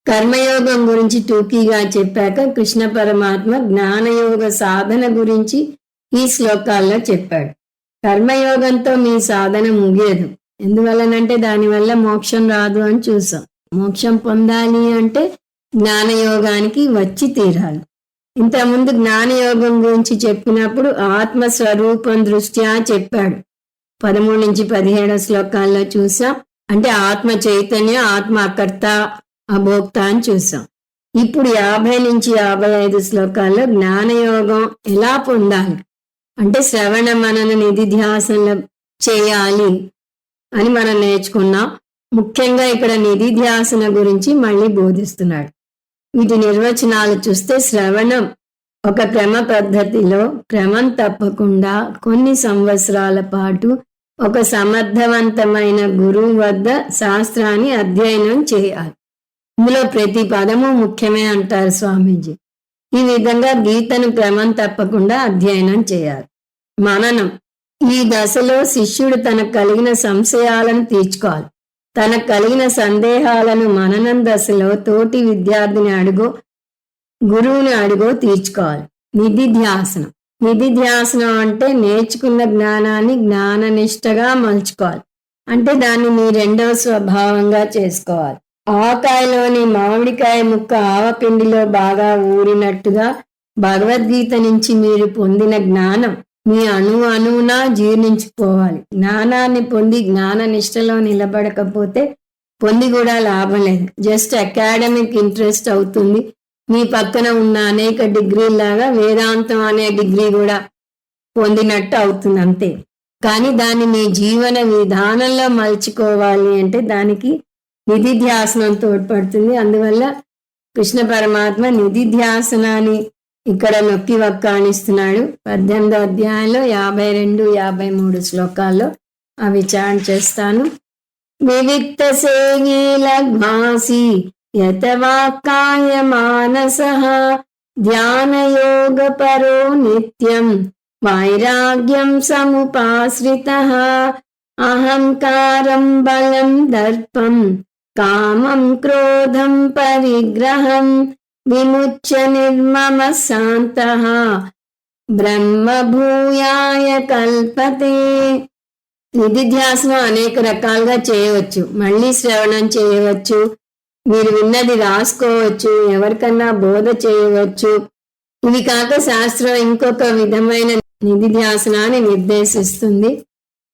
కర్మయోగం గురించి టూకీగా చెప్పాక కృష్ణ పరమాత్మ జ్ఞానయోగ సాధన గురించి ఈ శ్లోకాల్లో చెప్పాడు. కర్మయోగంతో మీ సాధన ముగియదు. ఎందువల్లనంటే దానివల్ల మోక్షం రాదు అని చూసాం. మోక్షం పొందాలి అంటే జ్ఞానయోగానికి వచ్చి తీరాలి. ఇంతకుముందు జ్ఞానయోగం గురించి చెప్పినప్పుడు ఆత్మస్వరూపం దృష్ట్యా చెప్పాడు. 13 నుంచి 17 శ్లోకాల్లో చూసాం. అంటే ఆత్మ చైతన్యం, ఆత్మ అకర్త అభోక్త అని చూసాం. ఇప్పుడు 50 నుంచి 55 శ్లోకాల్లో జ్ఞానయోగం ఎలా పొందాలి అంటే శ్రవణ మనన నిధిధ్యాసన చేయాలి అని మనం నేర్చుకున్నాం. ముఖ్యంగా ఇక్కడ నిధిధ్యాసన గురించి మళ్ళీ బోధిస్తున్నాడు. వీటి నిర్వచనాలు చూస్తే శ్రవణం ఒక క్రమ పద్ధతిలో క్రమం తప్పకుండా కొన్ని సంవత్సరాల పాటు ఒక సమర్థవంతమైన గురువు వద్ద శాస్త్రాన్ని అధ్యయనం చేయాలి. ఇందులో ప్రతి పదము ముఖ్యమే అంటారు స్వామీజీ. ఈ విధంగా గీతను క్రమం తప్పకుండా అధ్యయనం చేయాలి. మననం ఈ దశలో శిష్యుడు తనకు కలిగిన సంశయాలను తీర్చుకోవాలి. తనకు కలిగిన సందేహాలను మననం దశలో తోటి విద్యార్థిని అడుగో, గురువుని అడుగో తీర్చుకోవాలి. నిధిధ్యాసనం. నిధిధ్యాసనం అంటే నేర్చుకున్న జ్ఞానాన్ని జ్ఞాననిష్టగా మలుచుకోవాలి. అంటే దాన్ని మీ 2వ స్వభావంగా చేసుకోవాలి. ఆవకాయలోని మామిడికాయ ముక్క ఆవపిండిలో బాగా ఊరినట్టుగా భగవద్గీత నుంచి మీరు పొందిన జ్ఞానం మీ అణువునా జీర్ణించుకోవాలి. జ్ఞానాన్ని పొంది జ్ఞాన నిష్టలో నిలబడకపోతే పొంది కూడా లాభం లేదు. జస్ట్ అకాడమిక్ ఇంట్రెస్ట్ అవుతుంది. మీ పక్కన ఉన్న అనేక డిగ్రీలాగా వేదాంతం అనే డిగ్రీ కూడా పొందినట్టు అవుతుంది అంతే. కానీ దాన్ని మీ జీవన విధానంలో మలుచుకోవాలి అంటే దానికి నిధిధ్యాసనం తోడ్పడుతుంది. అందువల్ల కృష్ణ పరమాత్మ నిధిధ్యాసనాన్ని ఇక్కడ నొక్కి వక్కాణిస్తున్నాడు. 18వ అధ్యాయంలో 52, 53 శ్లోకాల్లో ఆ విచారణ చేస్తాను. వివిక్త సేగీలఘ్మాసి యతవాక్కాయ మానసః ధ్యానయోగ పరో నిత్యం వైరాగ్యం సముపాశ్రితః అహంకారం బలం దర్పం కామం క్రోధం పరిగ్రహం విముచ్య నిర్మమ శాంతః బ్రహ్మభూయాయ కల్పతే. నిధిధ్యాసనం అనేక రకాలుగా చేయవచ్చు. మళ్ళీ శ్రవణం చేయవచ్చు, మీరు విన్నది రాసుకోవచ్చు, ఎవరికన్నా బోధ చేయవచ్చు. ఇవి కాక శాస్త్రం ఇంకొక విధమైన నిధిధ్యాసనాన్ని నిర్దేశిస్తుంది.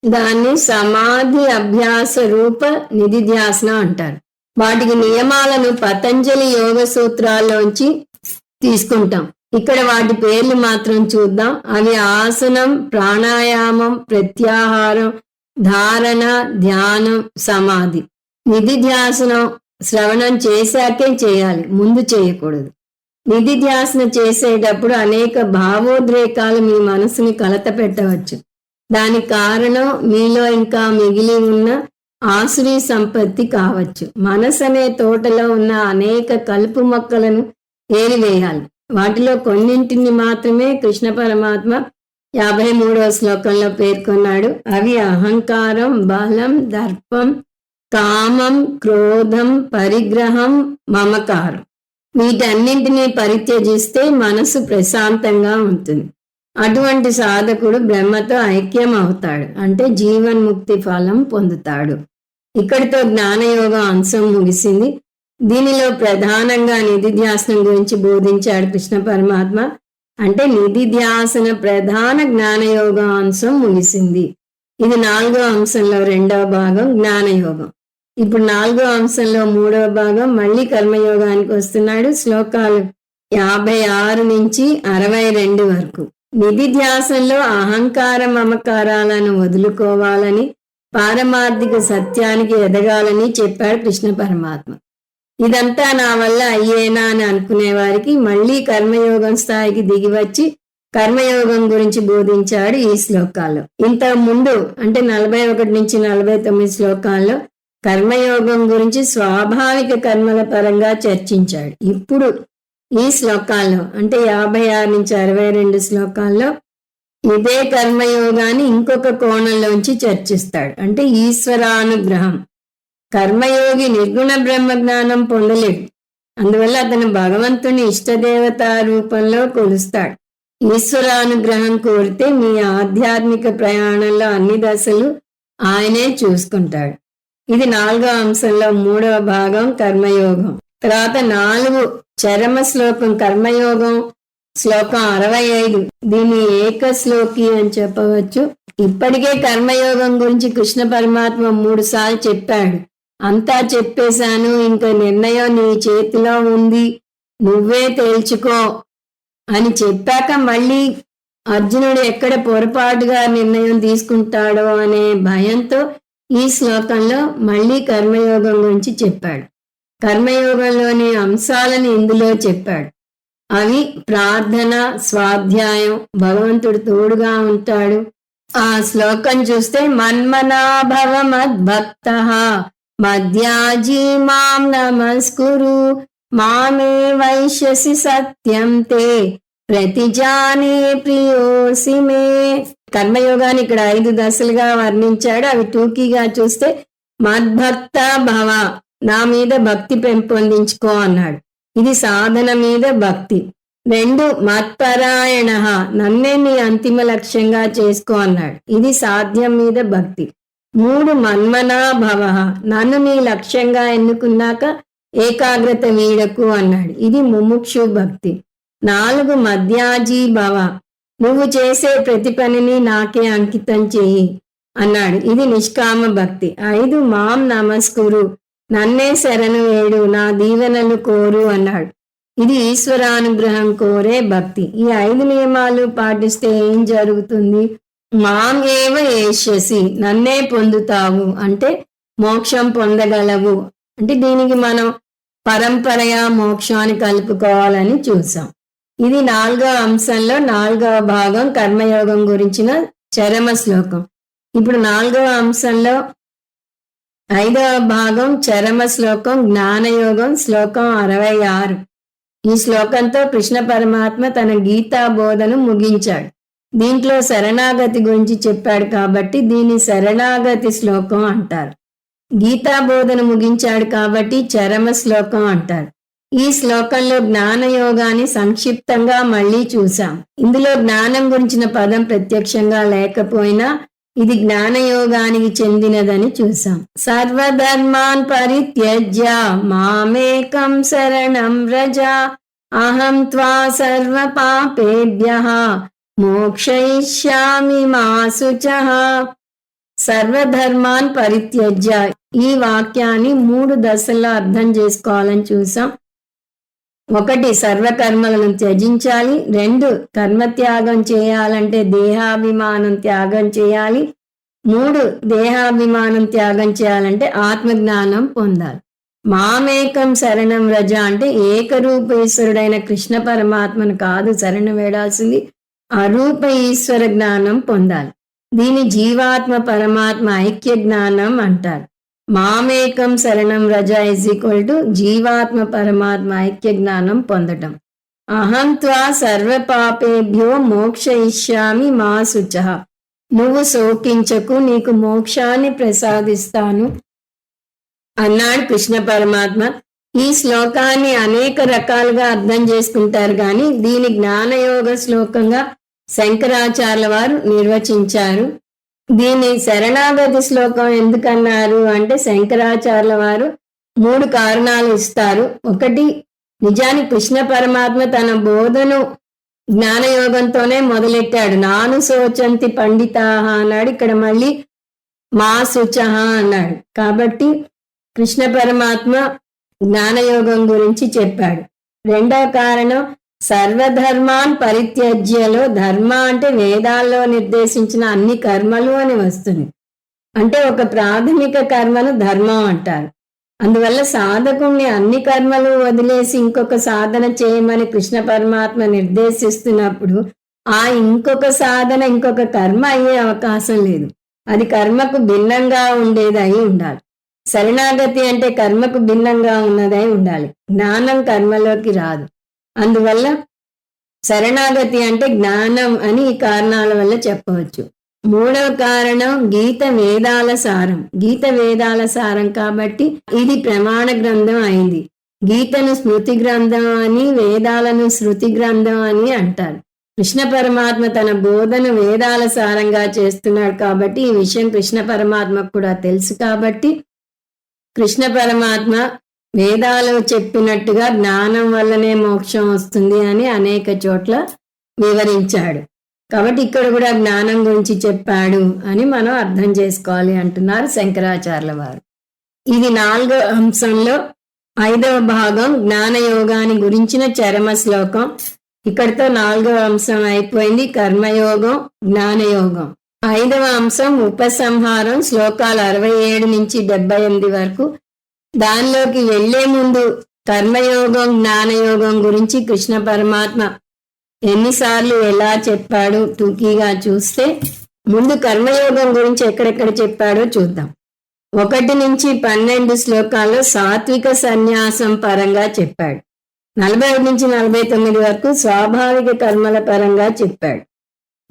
దాన్ని సమాధి అభ్యాస రూప నిధిధ్యాసన అంటారు. వాటికి నియమాలను పతంజలి యోగ సూత్రాల్లోంచి తీసుకుంటాం. ఇక్కడ వాటి పేర్లు మాత్రం చూద్దాం. అవి ఆసనం, ప్రాణాయామం, ప్రత్యాహారం, ధారణ, ధ్యానం, సమాధి. నిధిధ్యాసనం శ్రవణం చేశాకే చేయాలి, ముందు చేయకూడదు. నిధిధ్యాసన చేసేటప్పుడు అనేక భావోద్రేకాలు మీ మనసుని కలత పెట్టవచ్చు. దానికి కారణం మీలో ఇంకా మిగిలి ఉన్న ఆసురీ సంపత్తి కావచ్చు. మనసు అనే తోటలో ఉన్న అనేక కలుపు మొక్కలను ఏరివేయాలి. వాటిలో కొన్నింటిని మాత్రమే కృష్ణ పరమాత్మ 53వ శ్లోకంలో పేర్కొన్నాడు. అవి అహంకారం, బలం, దర్పం, కామం, క్రోధం, పరిగ్రహం, మమకారం. వీటన్నింటినీ పరిత్యజిస్తే మనసు ప్రశాంతంగా ఉంటుంది. అటువంటి సాధకుడు బ్రహ్మతో ఐక్యం అవుతాడు, అంటే జీవన్ముక్తి ఫలం పొందుతాడు. ఇక్కడితో జ్ఞానయోగం అంశం ముగిసింది. దీనిలో ప్రధానంగా నిధిధ్యాసనం గురించి బోధించాడు కృష్ణ పరమాత్మ. అంటే నిధిధ్యాసన ప్రధాన జ్ఞానయోగం అంశం ముగిసింది. ఇది 4వ అంశంలో 2వ భాగం జ్ఞానయోగం. ఇప్పుడు 4వ అంశంలో 3వ భాగం మళ్ళీ కర్మయోగానికి వస్తున్నాడు. శ్లోకాలు 56 నుంచి 62 వరకు. నిధిధ్యాసంలో అహంకార మమకారాలను వదులుకోవాలని, పారమార్థిక సత్యానికి ఎదగాలని చెప్పాడు కృష్ణ పరమాత్మ. ఇదంతా నా వల్ల అయ్యేనా అని అనుకునే వారికి మళ్ళీ కర్మయోగం స్థాయికి దిగివచ్చి కర్మయోగం గురించి బోధించాడు ఈ శ్లోకాల్లో. ఇంత ముందు అంటే 41 నుంచి 49 శ్లోకాల్లో కర్మయోగం గురించి స్వాభావిక కర్మల పరంగా చర్చించాడు. ఇప్పుడు ఈ శ్లోకాల్లో అంటే 56 నుంచి 62 శ్లోకాల్లో ఇదే కర్మయోగాన్ని ఇంకొక కోణంలోంచి చర్చిస్తాడు. అంటే ఈశ్వరానుగ్రహం. కర్మయోగి నిర్గుణ బ్రహ్మ జ్ఞానం పొందలేడు, అందువల్ల అతను భగవంతుని ఇష్టదేవత రూపంలో కొలుస్తాడు. ఈశ్వరానుగ్రహం కోరితే మీ ఆధ్యాత్మిక ప్రయాణంలో అన్ని దశలు ఆయనే చూసుకుంటాడు. ఇది 4వ అంశంలో 3వ భాగం కర్మయోగం. తర్వాత 4 చరమ శ్లోకం కర్మయోగం శ్లోకం 65. దీన్ని ఏకశ్లోకి అని చెప్పవచ్చు. ఇప్పటికే కర్మయోగం గురించి కృష్ణ పరమాత్మ 3 సార్లు చెప్పాడు. అంతా చెప్పేశాను, ఇంకా నిర్ణయం నీ చేతిలో ఉంది, నువ్వే తేల్చుకో అని చెప్పాక మళ్ళీ అర్జునుడు ఎక్కడ పొరపాటుగా నిర్ణయం తీసుకుంటాడో అనే భయంతో ఈ శ్లోకంలో మళ్ళీ కర్మయోగం గురించి చెప్పాడు. కర్మయోగంలోని అంశాలను ఇందులో చెప్పాడు. అవి ప్రార్థన, స్వాధ్యాయం, భగవంతుడు తోడుగా ఉంటాడు. ఆ శ్లోకం చూస్తే మన్మనాభవ మద్భక్తః మధ్యాజీ మాం నమస్కురు మామే వైశ్యసి సత్యం తే ప్రతిజానే ప్రియోసి మే. కర్మయోగాన్ని ఇక్కడ 5 దశలుగా వర్ణించాడు. అవి టూకీగా చూస్తే మద్భక్త భవ, నా మీద భక్తి పెంపొందించుకో అన్నాడు. ఇది సాధన మీద భక్తి. 2 మత్పరాయణ, నన్నే నీ అంతిమ లక్ష్యంగా చేసుకో అన్నాడు. ఇది సాధ్యం మీద భక్తి. 3 మన్మనా భవ, నన్ను నీ లక్ష్యంగా ఎన్నుకున్నాక ఏకాగ్రత వీడకు అన్నాడు. ఇది ముముక్షు భక్తి. 4 మధ్యాజీ భవ, నువ్వు చేసే ప్రతి పనిని నాకే అంకితం చేయి అన్నాడు. ఇది నిష్కామ భక్తి. 5 మాం నమస్కురు, నన్నే శరణు వేడు, నా దీవెనలు కోరు అన్నాడు. ఇది ఈశ్వరానుగ్రహం కోరే భక్తి. ఈ 5 నియమాలు పాటిస్తే ఏం జరుగుతుంది? మాం ఏవ ఏష్యసి, నన్నే పొందుతావు అంటే మోక్షం పొందగలవు. అంటే దీనికి మనం పరంపరగా మోక్షాన్ని కలుపుకోవాలని చూసాం. ఇది 4వ అంశంలో 4వ భాగం కర్మయోగం గురించిన చరమ శ్లోకం. ఇప్పుడు 4వ అంశంలో 5వ భాగం చరమ శ్లోకం జ్ఞానయోగం శ్లోకం 66. ఈ శ్లోకంతో కృష్ణ పరమాత్మ తన గీతా బోధను ముగించాడు. దీంట్లో శరణాగతి గురించి చెప్పాడు కాబట్టి దీన్ని శరణాగతి శ్లోకం అంటారు. గీతా బోధన ముగించాడు కాబట్టి చరమ శ్లోకం అంటారు. ఈ శ్లోకంలో జ్ఞానయోగాన్ని సంక్షిప్తంగా మళ్ళీ చూసాం. ఇందులో జ్ఞానం గురించిన పదం ప్రత్యక్షంగా లేకపోయినా ఇది జ్ఞానయోగానికి చెందినదని చూసాం. సర్వధర్మాన్ పరిత్యజ్య మామేకం శరణం వ్రజ అహం త్వా సర్వ పాపేభ్యః మోక్షయిష్యామి మా శుచః. సర్వధర్మాన్ పరిత్యజ్య, ఈ వాక్యాన్ని 3 దశల్లో అర్థం చేసుకోవాలని చూసాం. 1 సర్వకర్మలను త్యజించాలి. 2 కర్మత్యాగం చేయాలంటే దేహాభిమానం త్యాగం చేయాలి. 3 దేహాభిమానం త్యాగం చేయాలంటే ఆత్మజ్ఞానం పొందాలి. మామేకం శరణం వ్రజ అంటే ఏకరూపేశ్వరుడైన కృష్ణ పరమాత్మను కాదు శరణు వేడాల్సింది, అరూప ఈశ్వర జ్ఞానం పొందాలి. దీని జీవాత్మ పరమాత్మ ఐక్య జ్ఞానం అంటారు. మామేకం శరణం వ్రజ = జీవాత్మ పరమాత్మ ఐక్య జ్ఞానం పొందటం. అహం త్వా సర్వ పాపేభ్యో మోక్షయిష్యామి మా శుచః, నువ్వు శోకించకు, నీకు మోక్షాన్ని ప్రసాదిస్తాను అన్నాడు కృష్ణ పరమాత్మ. ఈ శ్లోకాన్ని అనేక రకాలుగా అర్థం చేసుకుంటారు కానీ దీని జ్ఞానయోగ శ్లోకంగా శంకరాచార్యుల వారు నిర్వచించారు. దీన్ని శరణాగతి శ్లోకం ఎందుకన్నారు అంటే శంకరాచార్యుల వారు 3 కారణాలు ఇస్తారు. 1, నిజానికి కృష్ణ పరమాత్మ తన బోధను జ్ఞానయోగంతోనే మొదలెట్టాడు. నాను శోచంతి పండితాహ అన్నాడు, ఇక్కడ మళ్ళీ మా శుచః అన్నాడు. కాబట్టి కృష్ణ పరమాత్మ జ్ఞానయోగం గురించి చెప్పాడు. 2వ కారణం సర్వధర్మాన్ పరిత్యజ్యలో ధర్మ అంటే వేదాల్లో నిర్దేశించిన అన్ని కర్మలు అని వస్తుంది. అంటే ఒక ప్రాథమిక కర్మను ధర్మం అంటారు. అందువల్ల సాధకుణ్ణి అన్ని కర్మలు వదిలేసి ఇంకొక సాధన చేయమని కృష్ణ పరమాత్మ నిర్దేశిస్తున్నప్పుడు ఇంకొక సాధన ఇంకొక కర్మ అయ్యే అవకాశం లేదు. అది కర్మకు భిన్నంగా ఉండేది అయి ఉండాలి. శరణాగతి అంటే కర్మకు భిన్నంగా ఉన్నదై ఉండాలి. జ్ఞానం కర్మలోకి రాదు. అందువల్ల శరణాగతి అంటే జ్ఞానం అని ఈ కారణాల వల్ల చెప్పవచ్చు. మూడవ కారణం గీత వేదాల సారం. గీత వేదాల సారం కాబట్టి ఇది ప్రమాణ గ్రంథం అయింది. గీతను స్మృతి గ్రంథం అని, వేదాలను శృతి గ్రంథం అని అంటారు. కృష్ణ పరమాత్మ తన బోధన వేదాల సారంగా చేస్తున్నాడు కాబట్టి ఈ విషయం కృష్ణ పరమాత్మకు కూడా తెలుసు కాబట్టి కృష్ణ పరమాత్మ వేదాలు చెప్పినట్టుగా జ్ఞానం వల్లనే మోక్షం వస్తుంది అని అనేక చోట్ల వివరించాడు. కాబట్టి ఇక్కడ కూడా జ్ఞానం గురించి చెప్పాడు అని మనం అర్థం చేసుకోవాలి అంటున్నారు శంకరాచార్యుల వారు. ఇది 4వ అంశంలో 5వ భాగం జ్ఞానయోగాన్ని గురించిన చరమ శ్లోకం. ఇక్కడితో 4వ అంశం అయిపోయింది. కర్మయోగం, జ్ఞానయోగం. 5వ అంశం ఉపసంహారం, శ్లోకాలు 67 నుంచి 78 వరకు. దానిలోకి వెళ్లే ముందు కర్మయోగం, జ్ఞానయోగం గురించి కృష్ణ పరమాత్మ ఎన్నిసార్లు ఎలా చెప్పాడు టూకీగా చూస్తే, ముందు కర్మయోగం గురించి ఎక్కడెక్కడ చెప్పాడో చూద్దాం. 1 నుంచి 12 శ్లోకాల్లో సాత్విక సన్యాసం పరంగా చెప్పాడు. 41 నుంచి 49 వరకు స్వాభావిక కర్మల పరంగా చెప్పాడు.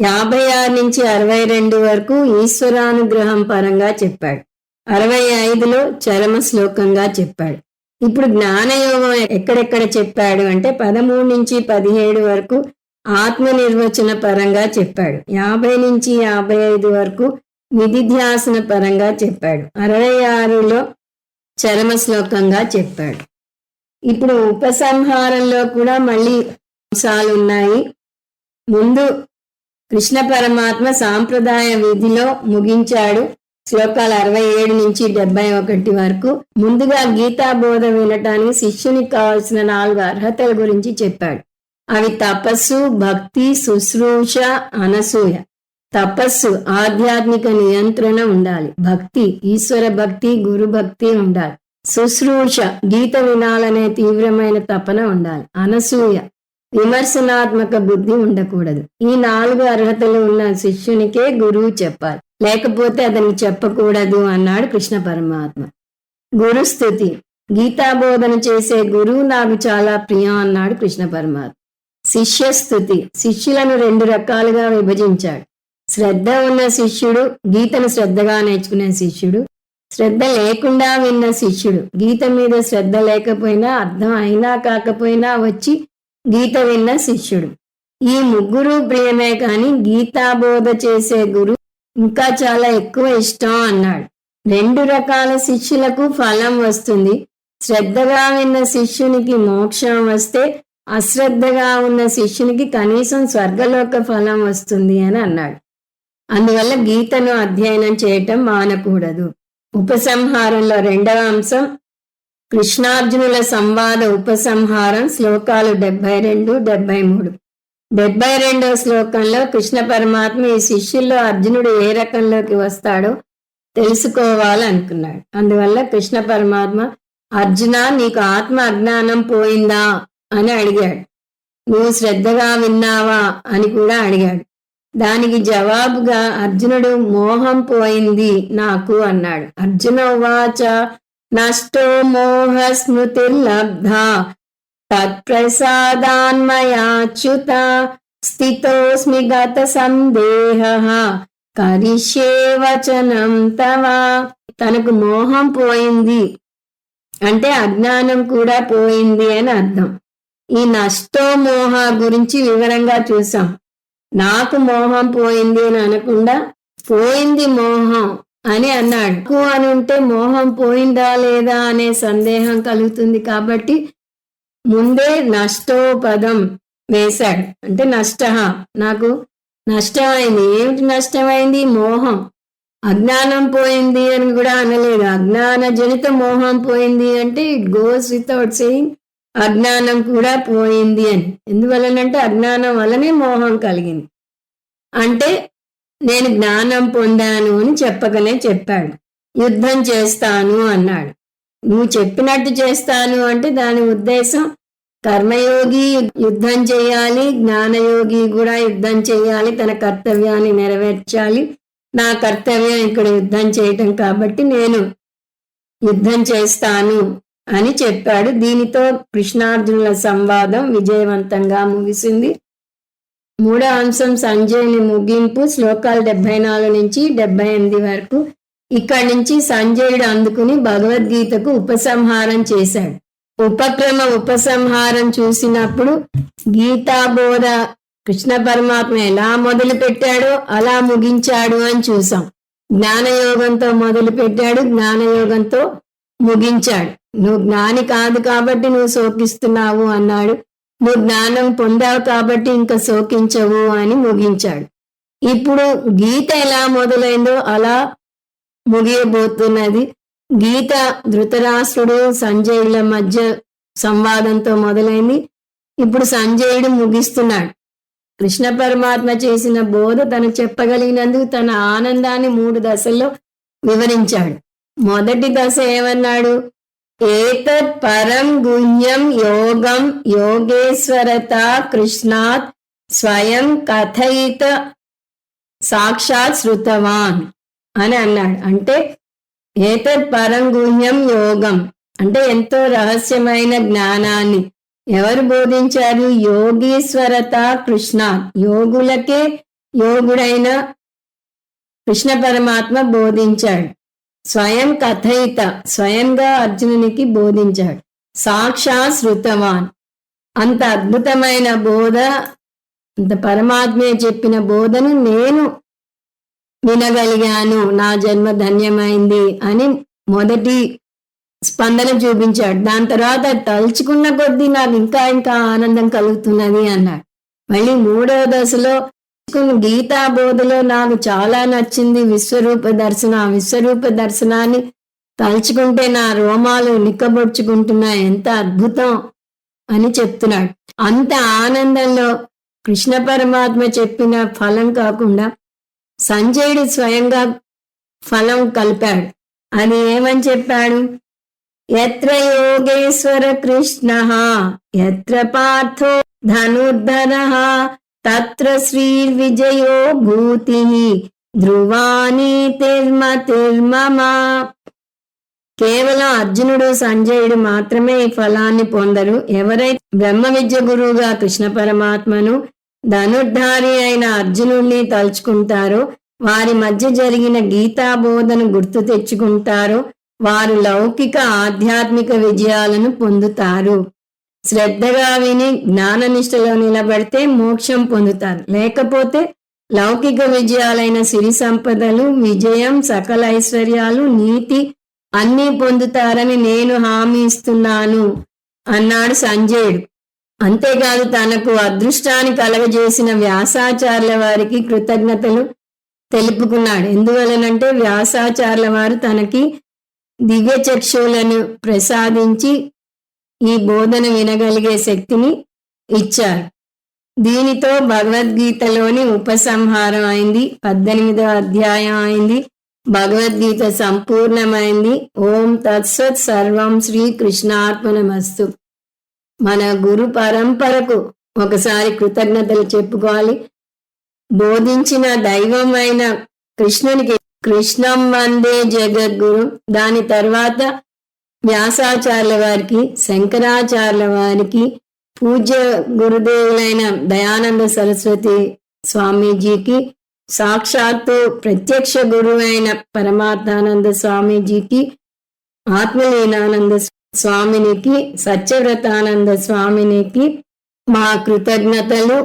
56 నుంచి 62 వరకు ఈశ్వరానుగ్రహం పరంగా చెప్పాడు. 65లో చరమ శ్లోకంగా చెప్పాడు. ఇప్పుడు జ్ఞానయోగం ఎక్కడెక్కడ చెప్పాడు అంటే 13 నుంచి 17 వరకు ఆత్మ నిర్వచన పరంగా చెప్పాడు. 50 నుంచి 55 వరకు నిధిధ్యాసన పరంగా చెప్పాడు. 66లో చరమ శ్లోకంగా చెప్పాడు. ఇప్పుడు ఉపసంహారంలో కూడా మళ్ళీ అంశాలు ఉన్నాయి. ముందు కృష్ణ పరమాత్మ సాంప్రదాయ విధిలో ముగించాడు. శ్లోకాలు 67 నుంచి 71 వరకు. ముందుగా గీతాబోధ వినటానికి శిష్యునికి కావాల్సిన 4 అర్హతల గురించి చెప్పాడు. అవి తపస్సు, భక్తి, శుశ్రూష, అనసూయ. తపస్సు ఆధ్యాత్మిక నియంత్రణ ఉండాలి. భక్తి ఈశ్వర భక్తి, గురు భక్తి ఉండాలి. శుశ్రూష గీత వినాలనే తీవ్రమైన తపన ఉండాలి. అనసూయ విమర్శనాత్మక బుద్ధి ఉండకూడదు. ఈ 4 అర్హతలు ఉన్న శిష్యునికే గురువు చెప్పాలి, లేకపోతే అతనికి చెప్పకూడదు అన్నాడు కృష్ణ పరమాత్మ. గురుస్థుతి గీతాబోధన చేసే గురువు నాకు చాలా ప్రియం అన్నాడు కృష్ణ పరమాత్మ. శిష్యస్థుతి శిష్యులను 2 రకాలుగా విభజించాడు. శ్రద్ధ ఉన్న శిష్యుడు, గీతను శ్రద్ధగా నేర్చుకునే శిష్యుడు. శ్రద్ధ లేకుండా విన్న శిష్యుడు, గీత మీద శ్రద్ధ లేకపోయినా అర్థం అయినా కాకపోయినా వచ్చి గీత విన్న శిష్యుడు. ఈ 3 ప్రియమే కాని గీతాబోధ చేసే గురు ఇంకా చాలా ఎక్కువ ఇష్టం అన్నాడు. 2 రకాల శిష్యులకు ఫలం వస్తుంది. శ్రద్ధగా విన్న శిష్యునికి మోక్షం వస్తే, అశ్రద్ధగా ఉన్న శిష్యునికి కనీసం స్వర్గలోక ఫలం వస్తుంది అని అన్నాడు. అందువల్ల గీతను అధ్యయనం చేయటం మానకూడదు. ఉపసంహారంలో 2వ అంశం కృష్ణార్జునుల సంవాద ఉపసంహారం. శ్లోకాలు 72, 73. 72వ శ్లోకంలో కృష్ణ పరమాత్మ ఈ శిష్యుల్లో అర్జునుడు ఏ రకంలోకి వస్తాడో తెలుసుకోవాలనుకున్నాడు. అందువల్ల కృష్ణ పరమాత్మ అర్జున నీకు ఆత్మ అజ్ఞానం పోయిందా అని అడిగాడు. నువ్వు శ్రద్ధగా విన్నావా అని కూడా అడిగాడు. దానికి జవాబుగా అర్జునుడు మోహం పోయింది నాకు అన్నాడు. అర్జున ఉవాచ నష్టో మోహ స్మృతిర్లబ్ధా తత్ప్రసాదాన్మయాచ్యుత స్థితోస్మి గత సందేహః కరిష్యే వచనం తవ. తనకు మోహం పోయింది అంటే అజ్ఞానం కూడా పోయింది అని అర్థం. ఈ నష్టో మోహ గురించి వివరంగా చూసాం. నాకు మోహం పోయింది అని అనకుండా పోయింది మోహం అని అన్నాడు. అని ఉంటే మోహం పోయిందా లేదా అనే సందేహం కలుగుతుంది కాబట్టి ముందే నష్టో పదం వేశాడు. అంటే నష్ట, నాకు నష్టమైంది. ఏమిటి నష్టమైంది? మోహం. అజ్ఞానం పోయింది అని కూడా అనలేదు. అజ్ఞాన జనిత మోహం పోయింది అంటే ఇట్ గోస్ వితౌట్ సేయింగ్ అజ్ఞానం కూడా పోయింది అని. ఎందువలనంటే అజ్ఞానం వల్లనే మోహం కలిగింది. అంటే నేను జ్ఞానం పొందాను అని చెప్పకనే చెప్పాడు. యుద్ధం చేస్తాను అన్నాడు. నువ్వు చెప్పినట్టు చేస్తాను అంటే దాని ఉద్దేశం కర్మయోగి యుద్ధం చేయాలి, జ్ఞానయోగి కూడా యుద్ధం చేయాలి, తన కర్తవ్యాన్ని నెరవేర్చాలి. నా కర్తవ్యం ఇక్కడ యుద్ధం చేయటం కాబట్టి నేను యుద్ధం చేస్తాను అని చెప్పాడు. దీనితో కృష్ణార్జునుల సంవాదం విజయవంతంగా ముగిసింది. మూడో అంశం సంజయుని ముగింపు, శ్లోకాలు 74 నుంచి 78 వరకు. ఇక్కడి నుంచి సంజయుడు అందుకుని భగవద్గీతకు ఉపసంహారం చేశాడు. ఉపక్రమ ఉపసంహారం చూసినప్పుడు గీతాబోధ కృష్ణ పరమాత్మ ఎలా మొదలు పెట్టాడో అలా ముగించాడు అని చూసాం. జ్ఞానయోగంతో మొదలు పెట్టాడు, జ్ఞానయోగంతో ముగించాడు. నువ్వు జ్ఞాని కాదు కాబట్టి నువ్వు శోకిస్తున్నావు అన్నాడు. నువ్వు జ్ఞానం పొందావు కాబట్టి ఇంకా శోకించవు అని ముగించాడు. ఇప్పుడు గీత ఎలా మొదలైందో అలా ముగియబోతున్నది. గీత ధృతరాష్ట్రుడు సంజయుల మధ్య సంవాదంతో మొదలైంది. ఇప్పుడు సంజయుడు ముగిస్తున్నాడు. కృష్ణ పరమాత్మ చేసిన బోధ తను చెప్పగలిగినందుకు తన ఆనందాన్ని 3 దశల్లో వివరించాడు. మొదటి దశ ఏమన్నాడు? ఏతత్ పరం గుహ్యం యోగం యోగేశ్వరత కృష్ణాత్ స్వయం కథయిత సాక్షాత్ శృతవాన్ అని అన్నాడు. అంటే ఏతత్ పరం గుహ్యం యోగం అంటే ఎంతో రహస్యమైన జ్ఞానాన్ని ఎవరు బోధించారు? యోగీశ్వరత కృష్ణాత్, యోగులకే యోగుడైన కృష్ణ పరమాత్మ బోధించాడు. స్వయం కథయిత, స్వయంగా అర్జునునికి బోధించాడు. సాక్షాత్ శృతవాన్, అంత అద్భుతమైన బోధ, అంత పరమాత్మే చెప్పిన బోధను నేను వినగలిగాను, నా జన్మ ధన్యమైంది అని మొదటి స్పందన చూపించాడు. దాని తర్వాత తలుచుకున్న కొద్దీ నాకు ఇంకా ఇంకా ఆనందం కలుగుతున్నది అన్నాడు. మళ్ళీ 3వ దశలో గీతా బోధలో నాకు చాలా నచ్చింది విశ్వరూప దర్శనం. ఆ విశ్వరూప దర్శనాన్ని తలుచుకుంటే నా రోమాలు నిక్కబొడుచుకుంటున్నాయి, ఎంత అద్భుతం అని చెప్తున్నాడు. అంత ఆనందంలో కృష్ణ పరమాత్మ చెప్పిన ఫలం కాకుండా సంజయుడు స్వయంగా ఫలం కలిపాడు. అది ఏమని చెప్పాడు? ఎత్ర యోగేశ్వర కృష్ణ ఎత్ర పార్థో ధనుర్ధరః తత్ర శ్రీర్విజయో భూతి ధ్రువాని తిర్మతిర్మమ. కేవలం అర్జునుడు సంజయుడు మాత్రమే ఈ ఫలాన్ని పొందరు. ఎవరైతే బ్రహ్మ విద్య గురువుగా కృష్ణ పరమాత్మను, ధనుర్ధారి అయిన అర్జునుడిని తలుచుకుంటారో, వారి మధ్య జరిగిన గీతాబోధను గుర్తు తెచ్చుకుంటారో వారు లౌకిక ఆధ్యాత్మిక విజయాలను పొందుతారు. శ్రద్ధగా విని జ్ఞాననిష్టలో నిలబడితే మోక్షం పొందుతారు. లేకపోతే లౌకిక విజయాలైన సిరి సంపదలు, విజయం, సకల ఐశ్వర్యాలు, నీతి అన్నీ పొందుతారని నేను హామీ ఇస్తున్నాను అన్నాడు సంజయుడు. అంతేకాదు తనకు అదృష్టాన్ని కలగజేసిన వ్యాసాచార్యుల వారికి కృతజ్ఞతలు తెలుపుకున్నాడు. ఎందువలనంటే వ్యాసాచార్యుల వారు తనకి దివ్య చక్షువులను ప్రసాదించి ఈ బోధన వినగలిగే శక్తిని ఇచ్చారు. దీనితో భగవద్గీతలోని ఉపసంహారం అయింది. 18వ అధ్యాయం అయింది. భగవద్గీత సంపూర్ణమైంది. ఓం తత్సత్. సర్వం శ్రీకృష్ణార్పణమస్తు. మన గురు పరంపరకు ఒకసారి కృతజ్ఞతలు చెప్పుకోవాలి. బోధించిన దైవమైన కృష్ణునికి కృష్ణం వందే జగద్గురు. దాని తర్వాత వ్యాసాచార్యుల వారికి, శంకరాచార్యుల వారికి, పూజ్య గురుదేవులైన దయానంద సరస్వతి స్వామీజీకి, సాక్షాత్తు ప్రత్యక్ష గురువైన పరమాత్మానంద స్వామీజీకి, ఆత్మలీనానంద స్వామినికి, సత్యవ్రతానంద స్వామినికి మా కృతజ్ఞతలు.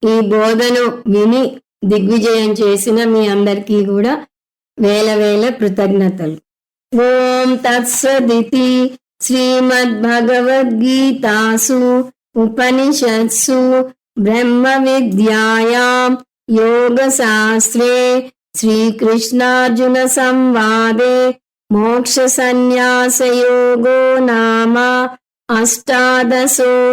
ఈ బోధను విని దిగ్విజయం చేసిన మీ అందరికీ కూడా వేల వేల కృతజ్ఞతలు. ఓం తత్సదితి. శ్రీమద్భగవద్గీతాసు ఉపనిషత్సు బ్రహ్మ విద్యాయాం యోగశాస్త్రే శ్రీకృష్ణార్జున సంవాదే మోక్ష సన్యాసయోగో నామ అష్టాదశోऽధ్యాయః.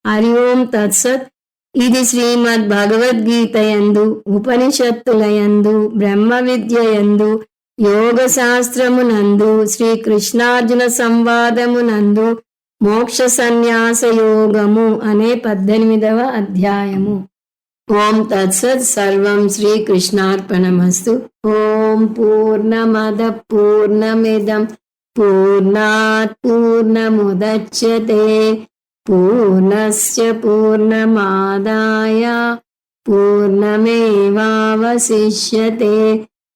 హరి ఓం తత్సత్. ఇది శ్రీమద్ భగవద్గీత యందు, ఉపనిషత్తుల యందు, బ్రహ్మ విద్య యందు, యోగ శాస్త్రమునందు, శ్రీకృష్ణార్జున సంవాదమునందు మోక్ష సన్యాస యోగము అనే 18వ అధ్యాయము. ఓం తత్సత్. సర్వం శ్రీకృష్ణార్పణమస్తు. ఓం పూర్ణమద పూర్ణమిదం పూర్ణాత్ పూర్ణముదచ్యతే పూర్ణస్య పూర్ణమాదాయ పూర్ణమేవావశిష్యతే.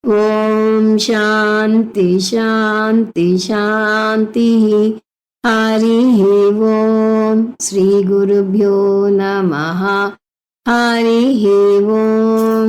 ఓం శాంతి శాంతి శాంతి. హరి ఓం. శ్రీ గురుభ్యో నమః. హరి ఓం.